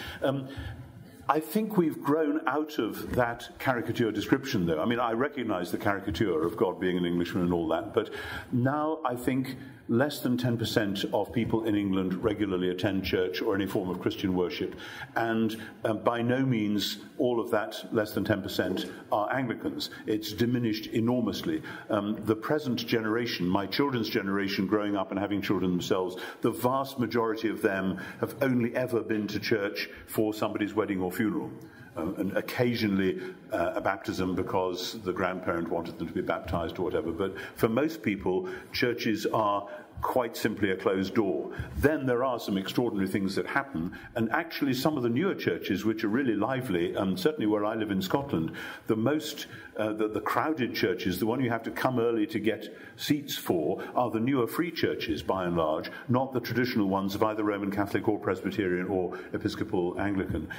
Speaker 2: I think we've grown out of that caricature description, though. I mean, I recognize the caricature of God being an Englishman and all that, but now I think less than 10% of people in England regularly attend church or any form of Christian worship, and by no means all of that less than 10% are Anglicans. It's diminished enormously. The present generation, my children's generation growing up and having children themselves, the vast majority of them have only ever been to church for somebody's wedding or funeral. And occasionally a baptism because the grandparent wanted them to be baptized or whatever. But for most people, churches are quite simply a closed door. Then there are some extraordinary things that happen, and actually some of the newer churches, which are really lively, certainly where I live in Scotland, the crowded churches, the one you have to come early to get seats for, are the newer free churches, by and large, not the traditional ones of either Roman Catholic or Presbyterian or Episcopal Anglican.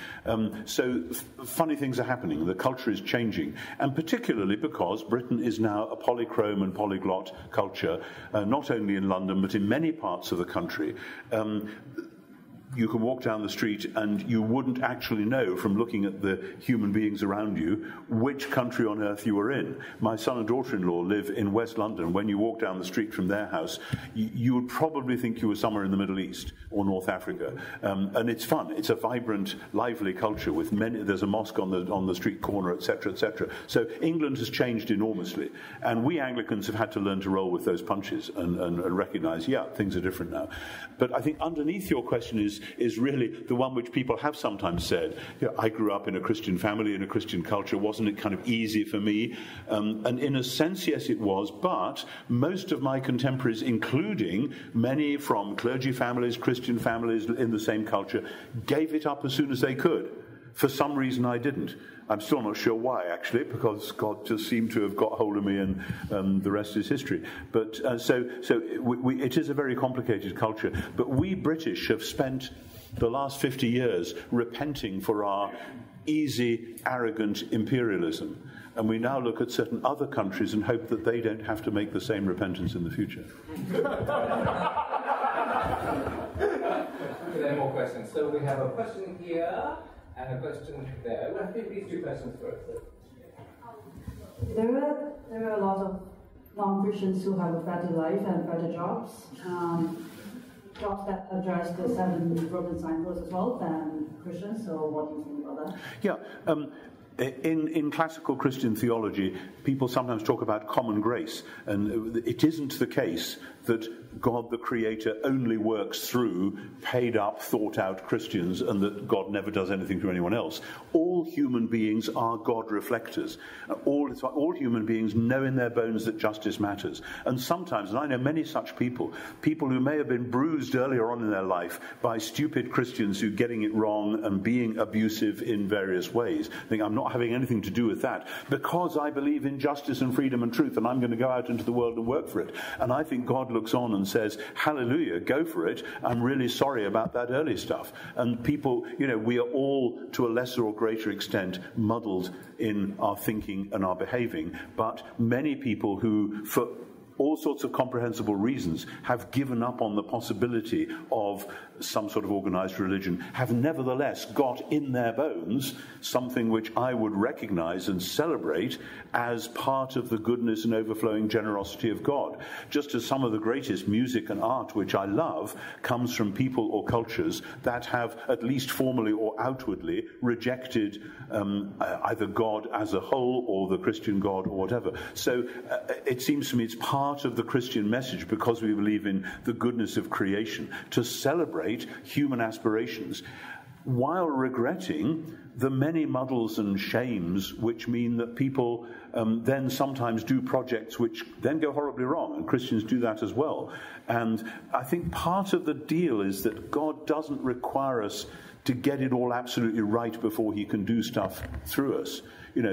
Speaker 2: So funny things are happening. The culture is changing, and particularly because Britain is now a polychrome and polyglot culture, not only in London, but in many parts of the country. You can walk down the street and you wouldn't actually know from looking at the human beings around you which country on earth you were in. My son and daughter-in-law live in West London. When you walk down the street from their house, you would probably think you were somewhere in the Middle East or North Africa. And it's fun. It's a vibrant, lively culture with many. There's a mosque on the street corner, etc., etc. So England has changed enormously, and we Anglicans have had to learn to roll with those punches and recognise, things are different now. But I think underneath your question is really the one which people have sometimes said, I grew up in a Christian family, in a Christian culture, wasn't it kind of easy for me? And in a sense, yes, it was, but most of my contemporaries, including many from clergy families, Christian families in the same culture, gave it up as soon as they could. For some reason, I didn't. I'm still not sure why, actually, because God just seemed to have got hold of me, and the rest is history. But it is a very complicated culture. But we British have spent the last 50 years repenting for our easy, arrogant imperialism. And we now look at certain other countries and hope that they don't have to make the same repentance in the future.
Speaker 1: Any more questions? So we have a question here and a question there. We'll take these two questions first.
Speaker 6: There are a lot of non-Christians who have a better life and better jobs. Jobs that address the 7 broken signposts as well than Christians. So what do you think about that?
Speaker 2: Yeah. In classical Christian theology, people sometimes talk about common grace, and it isn't the case that God the Creator only works through paid-up, thought-out Christians, and that God never does anything through anyone else. All human beings are God reflectors. All human beings know in their bones that justice matters. And sometimes, and I know many such people who may have been bruised earlier on in their life by stupid Christians who are getting it wrong and being abusive in various ways, think, I'm not having anything to do with that, because I believe in justice and freedom and truth, and I'm going to go out into the world and work for it. And I think God looks on and says, hallelujah, go for it. I'm really sorry about that early stuff. And people, we are all, to a lesser or greater extent, muddled in our thinking and our behaving. But many people who, for all sorts of comprehensible reasons, have given up on the possibility of some sort of organized religion, have nevertheless got in their bones something which I would recognize and celebrate as part of the goodness and overflowing generosity of God. Just as some of the greatest music and art which I love comes from people or cultures that have, at least formally or outwardly, rejected either God as a whole or the Christian God or whatever. So it seems to me it's part of the Christian message, because we believe in the goodness of creation, to celebrate human aspirations while regretting the many muddles and shames which mean that people then sometimes do projects which then go horribly wrong, and Christians do that as well. And I think part of the deal is that God doesn't require us to get it all absolutely right before he can do stuff through us.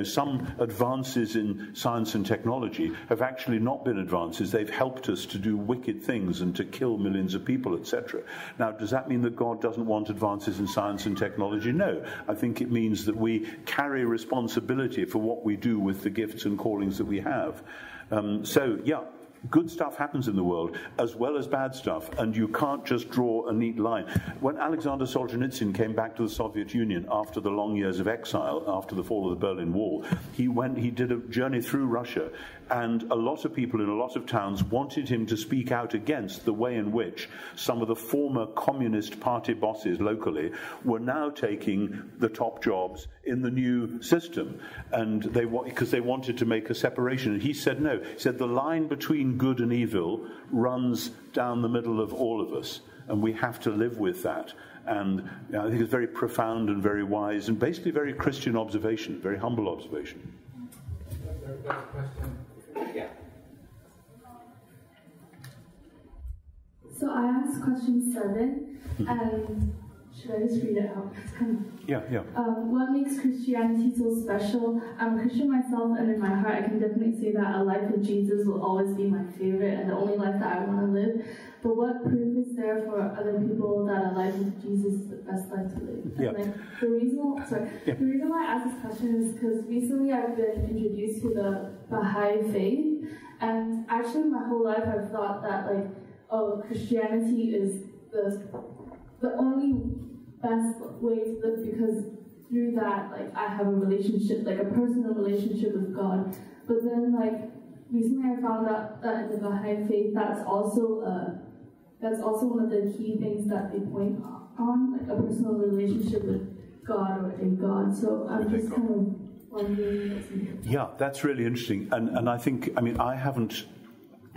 Speaker 2: Some advances in science and technology have actually not been advances. They've helped us to do wicked things and to kill millions of people, etc. Now, does that mean that God doesn't want advances in science and technology? No. I think it means that we carry responsibility for what we do with the gifts and callings that we have. Good stuff happens in the world, as well as bad stuff, and you can't just draw a neat line. When Alexander Solzhenitsyn came back to the Soviet Union after the long years of exile, after the fall of the Berlin Wall, he did a journey through Russia, and a lot of people in a lot of towns wanted him to speak out against the way in which some of the former Communist Party bosses locally were now taking the top jobs in the new system, and because they wanted to make a separation. And he said no. He said the line between good and evil runs down the middle of all of us, and we have to live with that. And I think it's very profound and very wise, and basically very Christian observation, very humble observation.
Speaker 4: Yeah.
Speaker 7: So I asked question 7, and should I just read it out? It's kind of...
Speaker 2: Yeah.
Speaker 7: What makes Christianity so special? I'm a Christian myself, and in my heart I can definitely say that a life with Jesus will always be my favorite and the only life that I want to live. But what proof is there for other people that a life with Jesus is the best life to live?
Speaker 2: Yeah.
Speaker 7: And the reason why I asked this question is because recently I've been introduced to the Baha'i faith, and actually my whole life I've thought that Christianity is the only best way to live, because through that, I have a relationship, a personal relationship with God. But then, recently I found out that in the Baha'i faith, that's also one of the key things that they point on, a personal relationship with God or a God. So I'm just kind of wondering.
Speaker 2: Yeah, that's really interesting. And I think, I haven't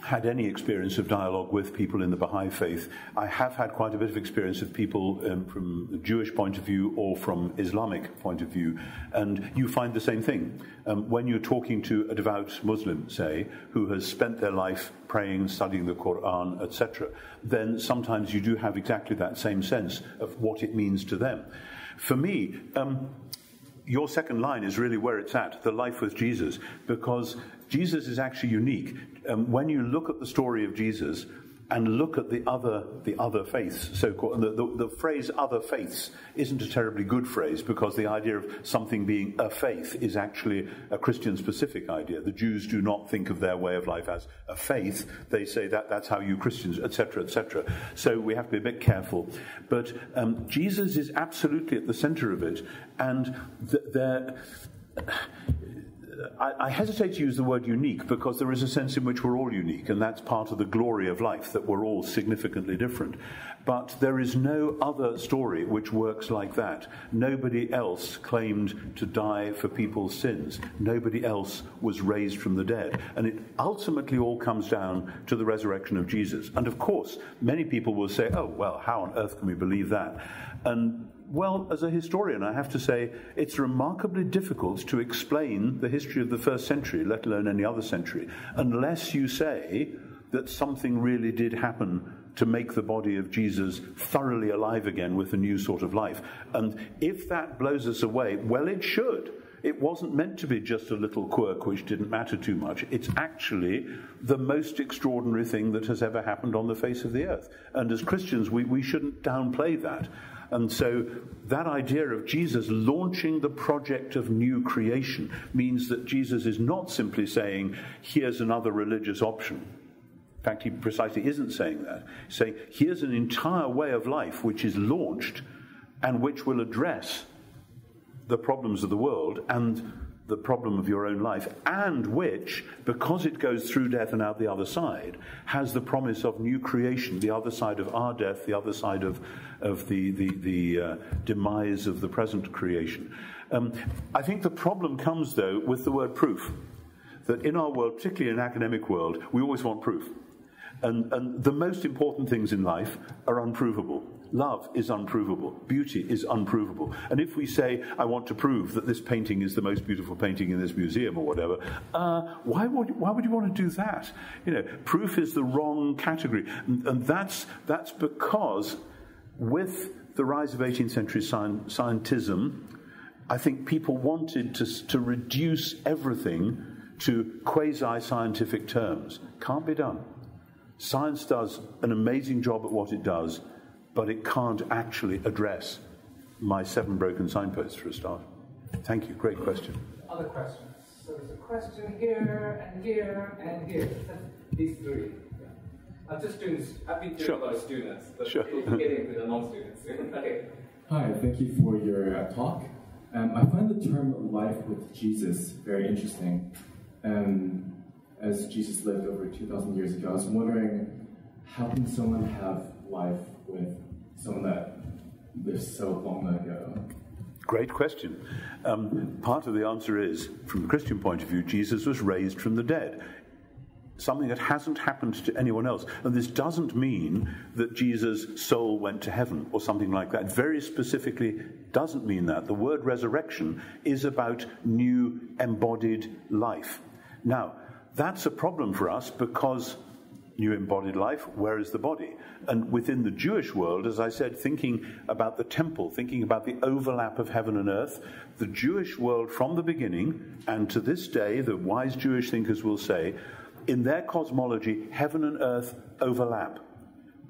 Speaker 2: had any experience of dialogue with people in the Baha'i faith. I have had quite a bit of experience with people from the Jewish point of view or from Islamic point of view, and you find the same thing. When you're talking to a devout Muslim, say, who has spent their life praying, studying the Quran, etc., then sometimes you do have exactly that same sense of what it means to them. For me, your second line is really where it's at, the life with Jesus, because Jesus is actually unique. When you look at the story of Jesus and look at the other faiths, so-called, and the phrase "other faiths" isn't a terribly good phrase, because the idea of something being a faith is actually a Christian-specific idea. The Jews do not think of their way of life as a faith; they say that's how you Christians, etc., etc. So we have to be a bit careful. But Jesus is absolutely at the center of it, and I hesitate to use the word unique because there is a sense in which we're all unique, and that's part of the glory of life, that we're all significantly different. But there is no other story which works like that. Nobody else claimed to die for people's sins. Nobody else was raised from the dead. And it ultimately all comes down to the resurrection of Jesus. And of course, many people will say, oh, well, how on earth can we believe that? And well, as a historian, I have to say it's remarkably difficult to explain the history of the first century, let alone any other century, unless you say that something really did happen to make the body of Jesus thoroughly alive again with a new sort of life. And if that blows us away, well, it should. It wasn't meant to be just a little quirk which didn't matter too much. It's actually the most extraordinary thing that has ever happened on the face of the earth. And as Christians, we shouldn't downplay that. And so that idea of Jesus launching the project of new creation means that Jesus is not simply saying, here's another religious option. In fact, he precisely isn't saying that. He's saying, here's an entire way of life which is launched and which will address the problems of the world and the problem of your own life, and which, because it goes through death and out the other side, has the promise of new creation, the other side of our death, the other side of the demise of the present creation. I think the problem comes, though, with the word proof. That in our world, particularly in an academic world, we always want proof. And the most important things in life are unprovable. Love is unprovable. Beauty is unprovable. And if we say, I want to prove that this painting is the most beautiful painting in this museum or whatever, why would you want to do that? You know, proof is the wrong category. And that's because with the rise of 18th century scientism, I think people wanted to reduce everything to quasi-scientific terms. Can't be done. Science does an amazing job at what it does, but it can't actually address my 7 broken signposts for a start. Thank you. Great question.
Speaker 8: Other questions? So there's a question here and here and here. These 3. I'm just students. I've been doing a lot of students, but getting to the non-students. Okay.
Speaker 9: Hi, thank you for your talk. I find the term life with Jesus very interesting. As Jesus lived over 2,000 years ago, I was wondering, how can someone have life with someone that lived so long ago?
Speaker 2: Great question. Part of the answer is, from the Christian point of view, Jesus was raised from the dead. Something that hasn't happened to anyone else. And this doesn't mean that Jesus' soul went to heaven or something like that. Very specifically doesn't mean that. The word resurrection is about new embodied life. Now, that's a problem for us because new embodied life, where is the body? And within the Jewish world, as I said, thinking about the temple, thinking about the overlap of heaven and earth, the Jewish world from the beginning, and to this day, the wise Jewish thinkers will say, in their cosmology, heaven and earth overlap.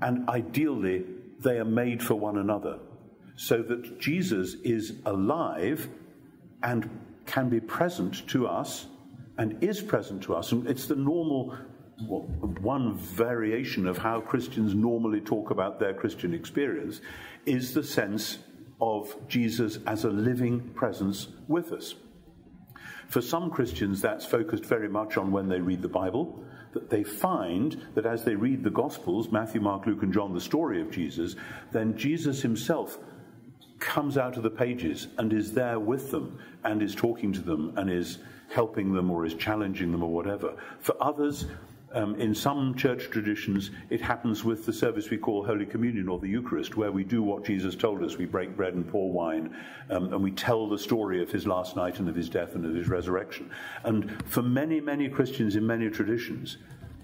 Speaker 2: And ideally, they are made for one another. So that Jesus is alive and can be present to us and is present to us. And it's the normal, one variation of how Christians normally talk about their Christian experience, is the sense of Jesus as a living presence with us. For some Christians, that's focused very much on when they read the Bible, that they find that as they read the Gospels, Matthew, Mark, Luke, and John, the story of Jesus, then Jesus himself comes out of the pages and is there with them and is talking to them and is helping them or is challenging them or whatever. For others, in some church traditions, it happens with the service we call Holy Communion or the Eucharist, where we do what Jesus told us. We break bread and pour wine, and we tell the story of his last night and of his death and of his resurrection. And for many, many Christians in many traditions,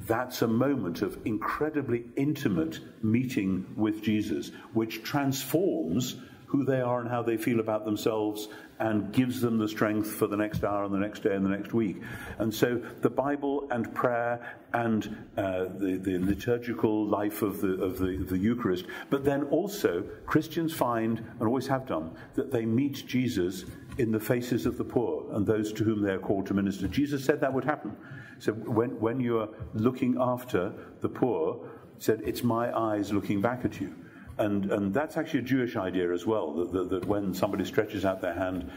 Speaker 2: that's a moment of incredibly intimate meeting with Jesus, which transforms who they are and how they feel about themselves and gives them the strength for the next hour and the next day and the next week. And so the Bible and prayer and the liturgical life of the Eucharist, but then also Christians find, and always have done, that they meet Jesus in the faces of the poor and those to whom they are called to minister. Jesus said that would happen. So when you are looking after the poor, he said, it's my eyes looking back at you. And that's actually a Jewish idea as well, that when somebody stretches out their hand,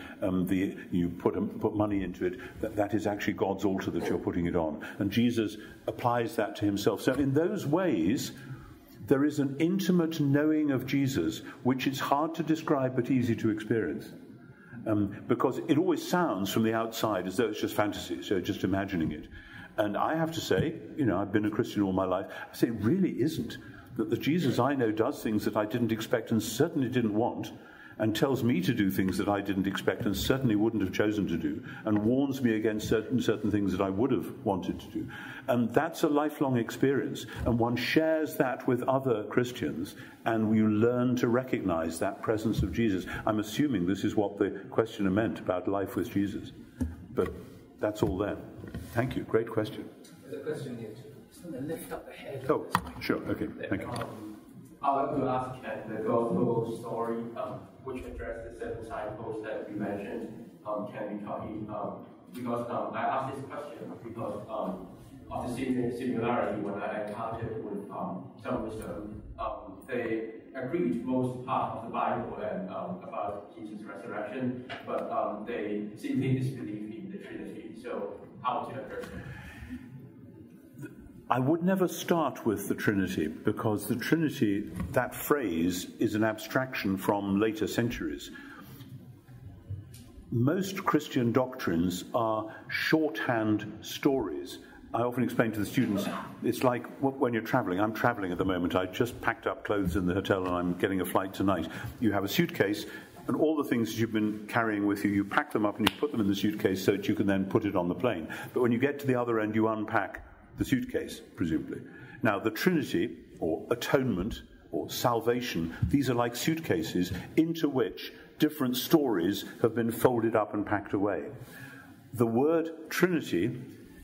Speaker 2: you put money into it, that is actually God's altar that you're putting it on. And Jesus applies that to himself. So in those ways, there is an intimate knowing of Jesus, which is hard to describe but easy to experience. Because it always sounds from the outside as though it's just fantasy, so just imagining it. And I have to say, I've been a Christian all my life, I say it really isn't. That the Jesus I know does things that I didn't expect and certainly didn't want, and tells me to do things that I didn't expect and certainly wouldn't have chosen to do, and warns me against certain things that I would have wanted to do. And that's a lifelong experience, and one shares that with other Christians, and you learn to recognize that presence of Jesus. I'm assuming this is what the questioner meant about life with Jesus, but that's all there. Thank you. Great question.
Speaker 8: There's a question here too. Lift up the head.
Speaker 2: Oh, sure. Okay, thank you.
Speaker 10: I would like to ask the gospel story, which addressed the seven disciples that you mentioned, can be talking, because I asked this question because of the similarity when I encountered with some wisdom. They agreed most part of the Bible and about Jesus' resurrection, but they simply disbelieve in the Trinity. So how to address it?
Speaker 2: I would never start with the Trinity, because the Trinity, that phrase, is an abstraction from later centuries. Most Christian doctrines are shorthand stories. I often explain to the students, it's like when you're traveling. I'm traveling at the moment. I just packed up clothes in the hotel and I'm getting a flight tonight. You have a suitcase, and all the things you've been carrying with you, you pack them up and you put them in the suitcase so that you can then put it on the plane. But when you get to the other end, you unpack the suitcase, presumably. Now, the Trinity, or atonement, or salvation, these are like suitcases into which different stories have been folded up and packed away. The word Trinity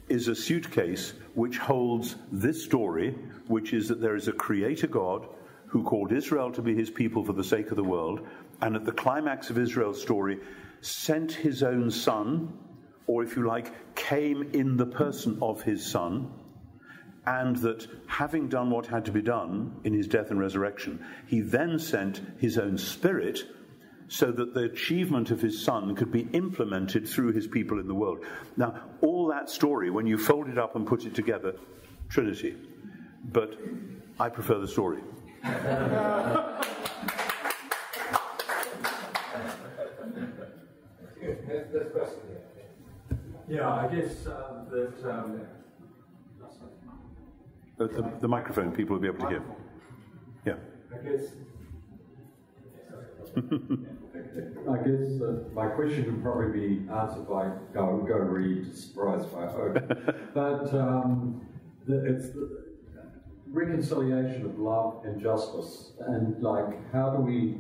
Speaker 2: is a suitcase which holds this story, which is that there is a creator God who called Israel to be his people for the sake of the world, and at the climax of Israel's story, sent his own son, or if you like, came in the person of his son, and that having done what had to be done in his death and resurrection, he then sent his own Spirit so that the achievement of his son could be implemented through his people in the world. Now, all that story, when you fold it up and put it together, Trinity. But I prefer the story.
Speaker 8: This question here.
Speaker 11: Yeah, I guess
Speaker 2: The microphone, people will be able to hear. Yeah.
Speaker 11: I guess my question could probably be answered by go read, surprise by hope. But it's the reconciliation of love and justice, and how do we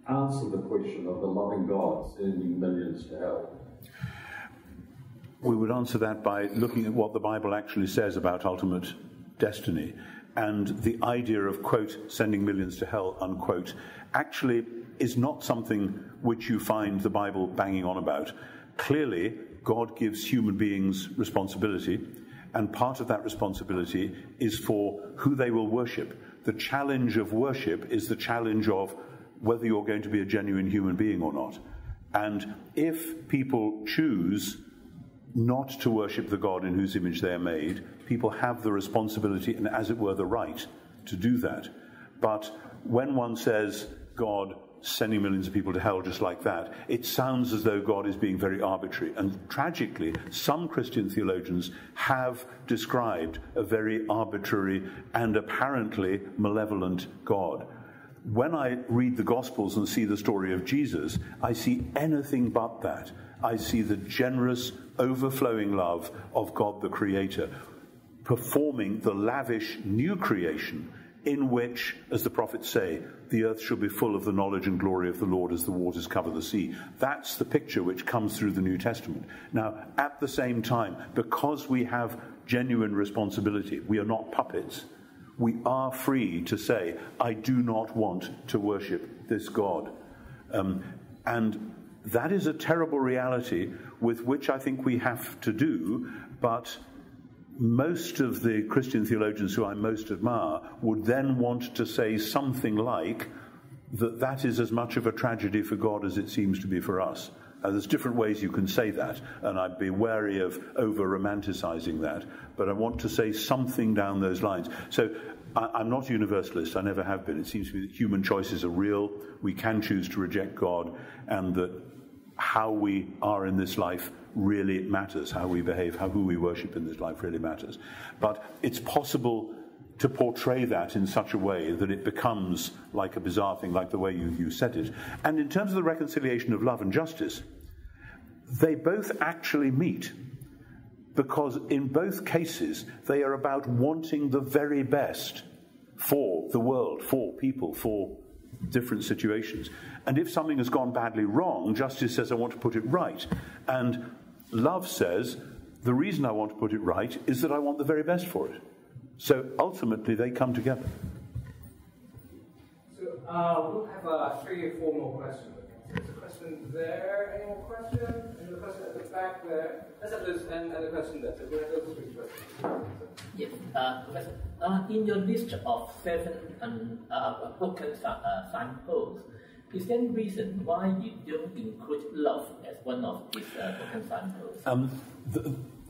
Speaker 11: answer the question of the loving God sending millions to hell?
Speaker 2: We would answer that by looking at what the Bible actually says about ultimate destiny. And the idea of, quote, sending millions to hell, unquote, actually is not something which you find the Bible banging on about. Clearly, God gives human beings responsibility, and part of that responsibility is for who they will worship. The challenge of worship is the challenge of whether you're going to be a genuine human being or not. And if people choose not to worship the God in whose image they are made, people have the responsibility and, as it were, the right to do that. But when one says God sending millions of people to hell just like that, it sounds as though God is being very arbitrary. And tragically, some Christian theologians have described a very arbitrary and apparently malevolent God. When I read the Gospels and see the story of Jesus, I see anything but that. I see the generous, overflowing love of God the Creator, performing the lavish new creation in which, as the prophets say, the earth shall be full of the knowledge and glory of the Lord as the waters cover the sea. That's the picture which comes through the New Testament. Now, at the same time, because we have genuine responsibility, we are not puppets, we are free to say, I do not want to worship this God. And that is a terrible reality with which I think we have to do, but most of the Christian theologians who I most admire would then want to say something like, that is as much of a tragedy for God as it seems to be for us. There's different ways you can say that, and I'd be wary of over-romanticizing that, but I want to say something down those lines. So I'm not a universalist, I never have been. It seems to me that human choices are real, we can choose to reject God, and that how we are in this life really matters, how we behave, who we worship in this life really matters. But it's possible to portray that in such a way that it becomes like a bizarre thing, like the way you said it. And in terms of the reconciliation of love and justice, they both actually meet, because in both cases they are about wanting the very best for the world, for people, for different situations. And if something has gone badly wrong, justice says, I want to put it right. And love says, the reason I want to put it right is that I want the very best for it. So ultimately they come together.
Speaker 8: So we'll have 3 or 4 more questions. There's a question there. Any more questions? And a question at the back there. Let's have this and a question there. So we'll have those 3 questions.
Speaker 12: Yes, Professor. In your list of 7 broken signposts, is there any reason why you don't include love as one of these broken signposts?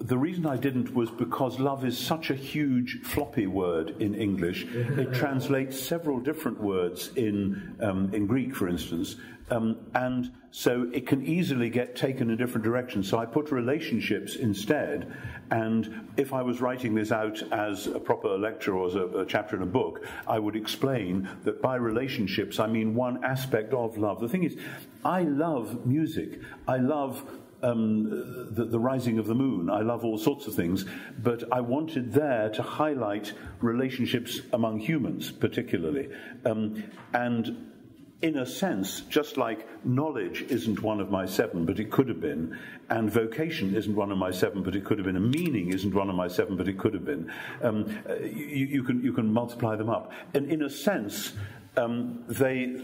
Speaker 2: The reason I didn't was because love is such a huge floppy word in English. It translates several different words in Greek, for instance, and so it can easily get taken in different directions. So I put relationships instead, and if I was writing this out as a proper lecture or as a chapter in a book, I would explain that by relationships I mean one aspect of love. The thing is, I love music. I love the rising of the moon. I love all sorts of things, but I wanted there to highlight relationships among humans, particularly. And in a sense, just like knowledge isn't one of my 7, but it could have been, and vocation isn't one of my 7, but it could have been, and meaning isn't one of my 7, but it could have been, you can multiply them up. And in a sense, they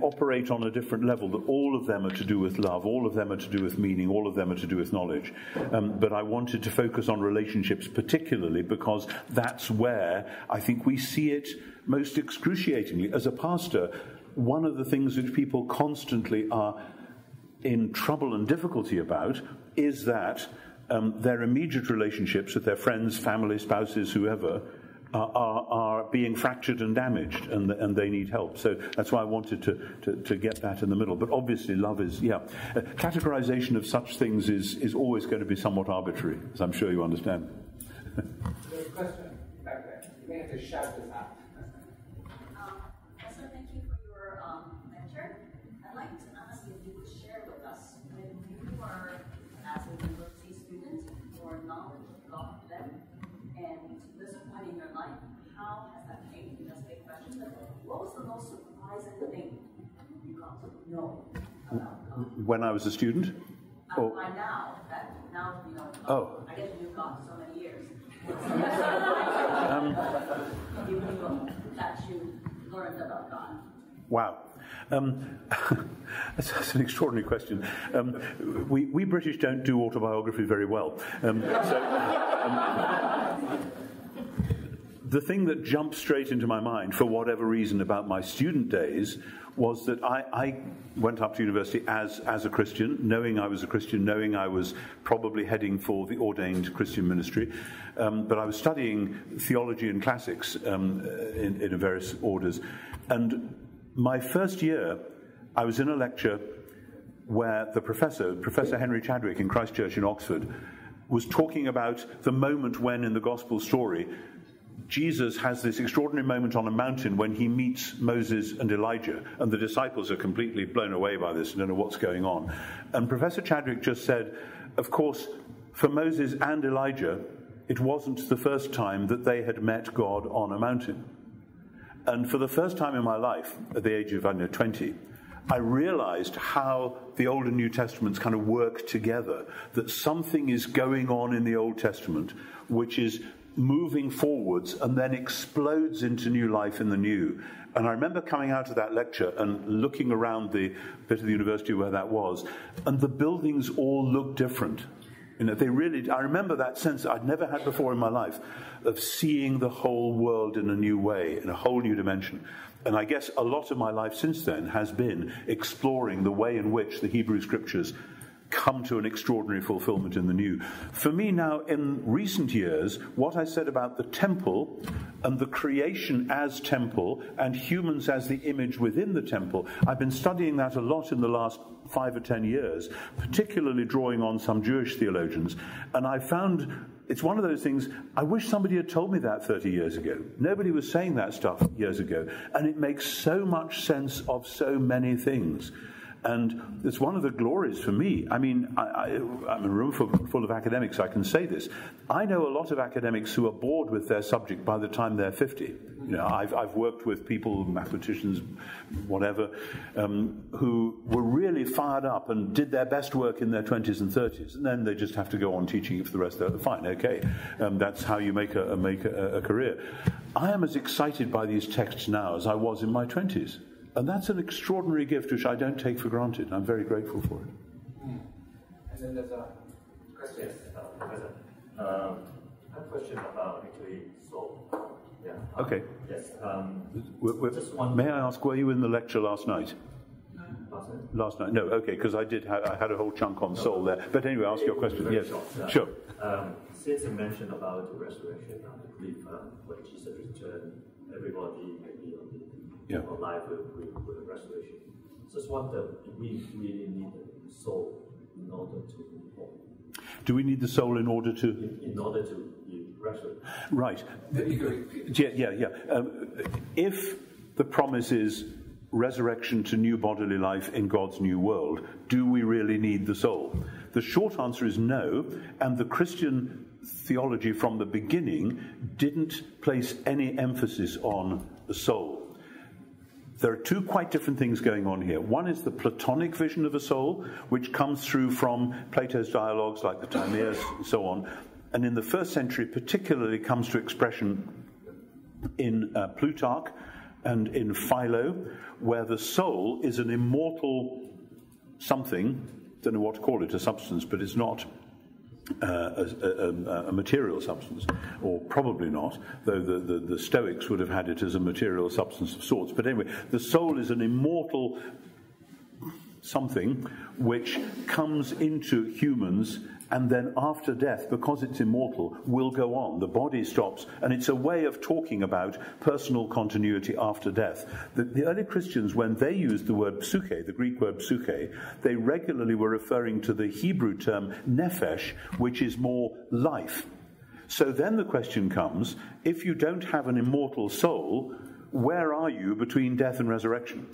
Speaker 2: operate on a different level, that all of them are to do with love, all of them are to do with meaning, all of them are to do with knowledge. But I wanted to focus on relationships particularly because that's where I think we see it most excruciatingly. As a pastor, one of the things which people constantly are in trouble and difficulty about is that their immediate relationships with their friends, family, spouses, whoever, are being fractured and damaged, and they need help. So that's why I wanted to get that in the middle. But obviously love is, categorization of such things is always going to be somewhat arbitrary, as I'm sure you understand.
Speaker 8: There's a question back there. You may have to shout this out.
Speaker 13: Professor, thank you for your lecture. I'd like to ask if you would share with us, when you were as a university student, your knowledge got them, and this point in your life, how has that changed? That's a big question. But what was the most surprising thing you got to know about God?
Speaker 2: When I was a student?
Speaker 13: By now, you know, I guess you've got so many years. That you learned about God.
Speaker 2: Wow. That's an extraordinary question. We British don't do autobiography very well. The thing that jumped straight into my mind, for whatever reason, about my student days was that I went up to university as a Christian, knowing I was a Christian, knowing I was probably heading for the ordained Christian ministry. But I was studying theology and classics in various orders. And my first year, I was in a lecture where the Professor Henry Chadwick in Christ Church in Oxford, was talking about the moment when, in the gospel story, Jesus has this extraordinary moment on a mountain when he meets Moses and Elijah, and the disciples are completely blown away by this and don't know what's going on. And Professor Chadwick just said, of course, for Moses and Elijah, it wasn't the first time that they had met God on a mountain. And for the first time in my life, at the age of, 20, I realized how the Old and New Testaments kind of work together, that something is going on in the Old Testament which is moving forwards and then explodes into new life in the new. And I remember coming out of that lecture and looking around the bit of the university where that was, and the buildings all looked different. You know, they really, I remember that sense I'd never had before in my life of seeing the whole world in a new way, in a whole new dimension. And I guess a lot of my life since then has been exploring the way in which the Hebrew Scriptures come to an extraordinary fulfillment in the new. For me now, in recent years, what I said about the temple and the creation as temple and humans as the image within the temple, I've been studying that a lot in the last 5 or 10 years, particularly drawing on some Jewish theologians. And I found it's one of those things, I wish somebody had told me that 30 years ago. Nobody was saying that stuff years ago. And it makes so much sense of so many things. And it's one of the glories for me. I mean, I'm in a room full of academics, I can say this. I know a lot of academics who are bored with their subject by the time they're 50. You know, I've worked with people, mathematicians, whatever, who were really fired up and did their best work in their 20s and 30s. And then they just have to go on teaching it for the rest of their life. Fine, okay. That's how you make a career. I am as excited by these texts now as I was in my 20s. And that's an extraordinary gift which I don't take for granted. I'm very grateful for it.
Speaker 8: And then there's a question.
Speaker 14: Yes, Professor. I have a question about actually soul. Yeah.
Speaker 2: Okay.
Speaker 14: Yes.
Speaker 2: Just one. May I ask, were you in the lecture last night? Last night? No, okay, because I had a whole chunk on soul there. But anyway, ask your question. Yes, sure.
Speaker 14: Since you mentioned about the resurrection, I believe when Jesus returned, everybody may be alive with the resurrection. Just wonder, do we really need the soul in order to move on?
Speaker 2: Do we need the soul in order to?
Speaker 14: In order to be resurrected.
Speaker 2: Right. Yeah. If the promise is resurrection to new bodily life in God's new world, do we really need the soul? The short answer is no, and the Christian theology from the beginning didn't place any emphasis on the soul. There are two quite different things going on here. One is the Platonic vision of a soul, which comes through from Plato's dialogues like the Timaeus and so on, and in the first century particularly comes to expression in Plutarch and in Philo, where the soul is an immortal something, don't know what to call it, a substance, but it's not a material substance, or probably not, though the Stoics would have had it as a material substance of sorts. But anyway, the soul is an immortal something which comes into humans and then after death, because it's immortal, will go on. The body stops, and it's a way of talking about personal continuity after death. The early Christians, when they used the word psyche, the Greek word psyche, they regularly were referring to the Hebrew term nephesh, which is more life. So then the question comes, if you don't have an immortal soul, where are you between death and resurrection?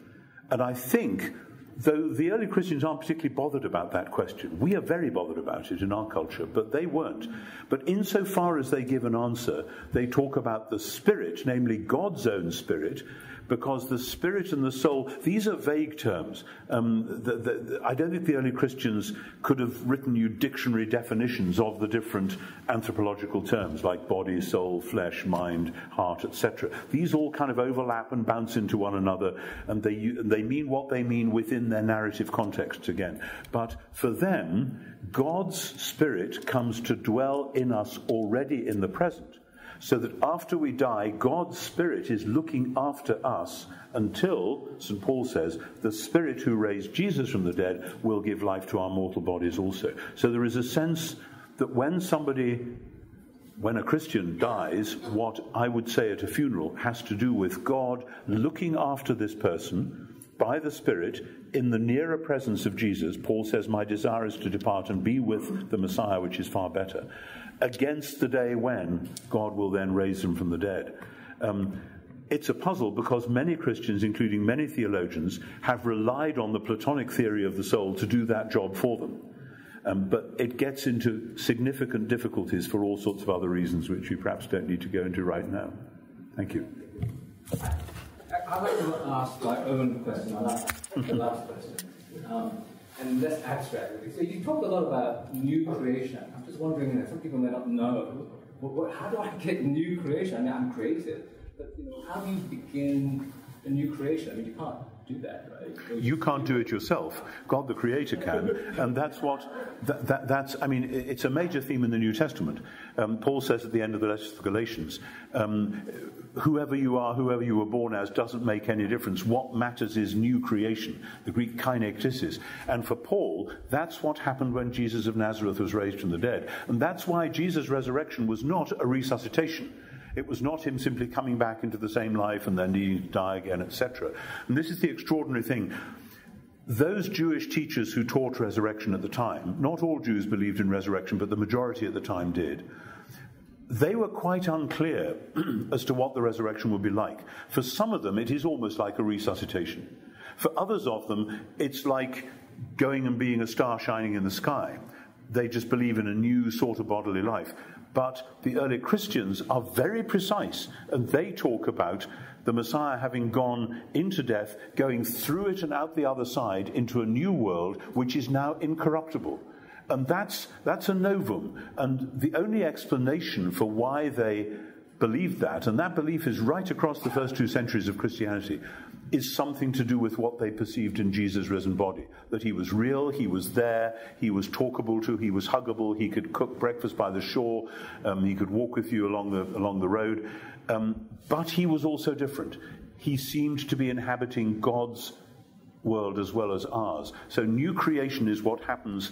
Speaker 2: And I think, though the early Christians aren't particularly bothered about that question, we are very bothered about it in our culture, but they weren't. But insofar as they give an answer, they talk about the spirit, namely God's own spirit, because the spirit and the soul, these are vague terms. I don't think the early Christians could have written you dictionary definitions of the different anthropological terms, like body, soul, flesh, mind, heart, etc. These all kind of overlap and bounce into one another, and they mean what they mean within their narrative contexts again. But for them, God's spirit comes to dwell in us already in the present, so that after we die, God's Spirit is looking after us until, St. Paul says, the Spirit who raised Jesus from the dead will give life to our mortal bodies also. So there is a sense that when a Christian dies, what I would say at a funeral has to do with God looking after this person by the Spirit in the nearer presence of Jesus. Paul says, my desire is to depart and be with the Messiah, which is far better, against the day when God will then raise them from the dead. It's a puzzle because many Christians, including many theologians, have relied on the Platonic theory of the soul to do that job for them. But it gets into significant difficulties for all sorts of other reasons, which we perhaps don't need to go into right now. Thank you.
Speaker 8: I'd like to ask my own question, the last question. And less abstract. So you talk a lot about new creation. I'm just wondering, some people may not know, how do I get new creation? I mean, I'm creative, but how do you begin a new creation. I mean, you can't do that, right?
Speaker 2: You can't do it yourself. God the Creator can. And that's what, I mean, it's a major theme in the New Testament. Paul says at the end of the letter to the Galatians, whoever you are, whoever you were born as, doesn't make any difference. What matters is new creation, the Greek kainektisis. And for Paul, that's what happened when Jesus of Nazareth was raised from the dead. And that's why Jesus' resurrection was not a resuscitation. It was not him simply coming back into the same life and then needing to die again, etc. And this is the extraordinary thing. Those Jewish teachers who taught resurrection at the time, not all Jews believed in resurrection, but the majority at the time did, they were quite unclear as to what the resurrection would be like. For some of them, it is almost like a resuscitation. For others of them, it's like going and being a star shining in the sky. They just believe in a new sort of bodily life. But the early Christians are very precise, and they talk about the Messiah having gone into death, going through it and out the other side into a new world, which is now incorruptible. And that's a novum. And the only explanation for why they believed that, and that belief is right across the first 2 centuries of Christianity, is something to do with what they perceived in Jesus' risen body. That he was real, he was there, he was talkable to, he was huggable, he could cook breakfast by the shore, he could walk with you along the road. But he was also different. He seemed to be inhabiting God's world as well as ours. So new creation is what happens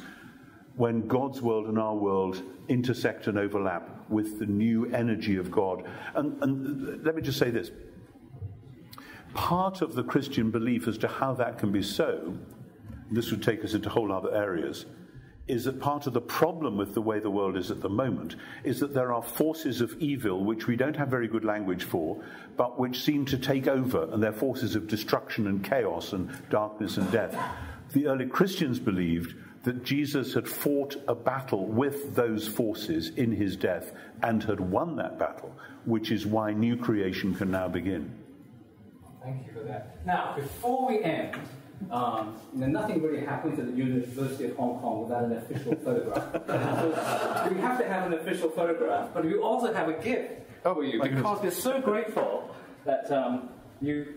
Speaker 2: when God's world and our world intersect and overlap with the new energy of God. And let me just say this. Part of the Christian belief as to how that can be so, this would take us into whole other areas, is that part of the problem with the way the world is at the moment is that there are forces of evil which we don't have very good language for, but which seem to take over, and they're forces of destruction and chaos and darkness and death. The early Christians believed that Jesus had fought a battle with those forces in his death and had won that battle, which is why new creation can now begin.
Speaker 8: Thank you for that. Now, before we end, nothing really happens at the University of Hong Kong without an official photograph. So we have to have an official photograph, but we also have a gift for you because we're so grateful that you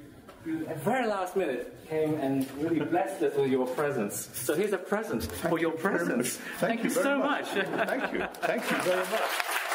Speaker 8: at the very last minute came and really blessed us with your presence. So here's a present for your presence.
Speaker 2: Thank you
Speaker 8: so much.
Speaker 2: Thank you. Thank you very much.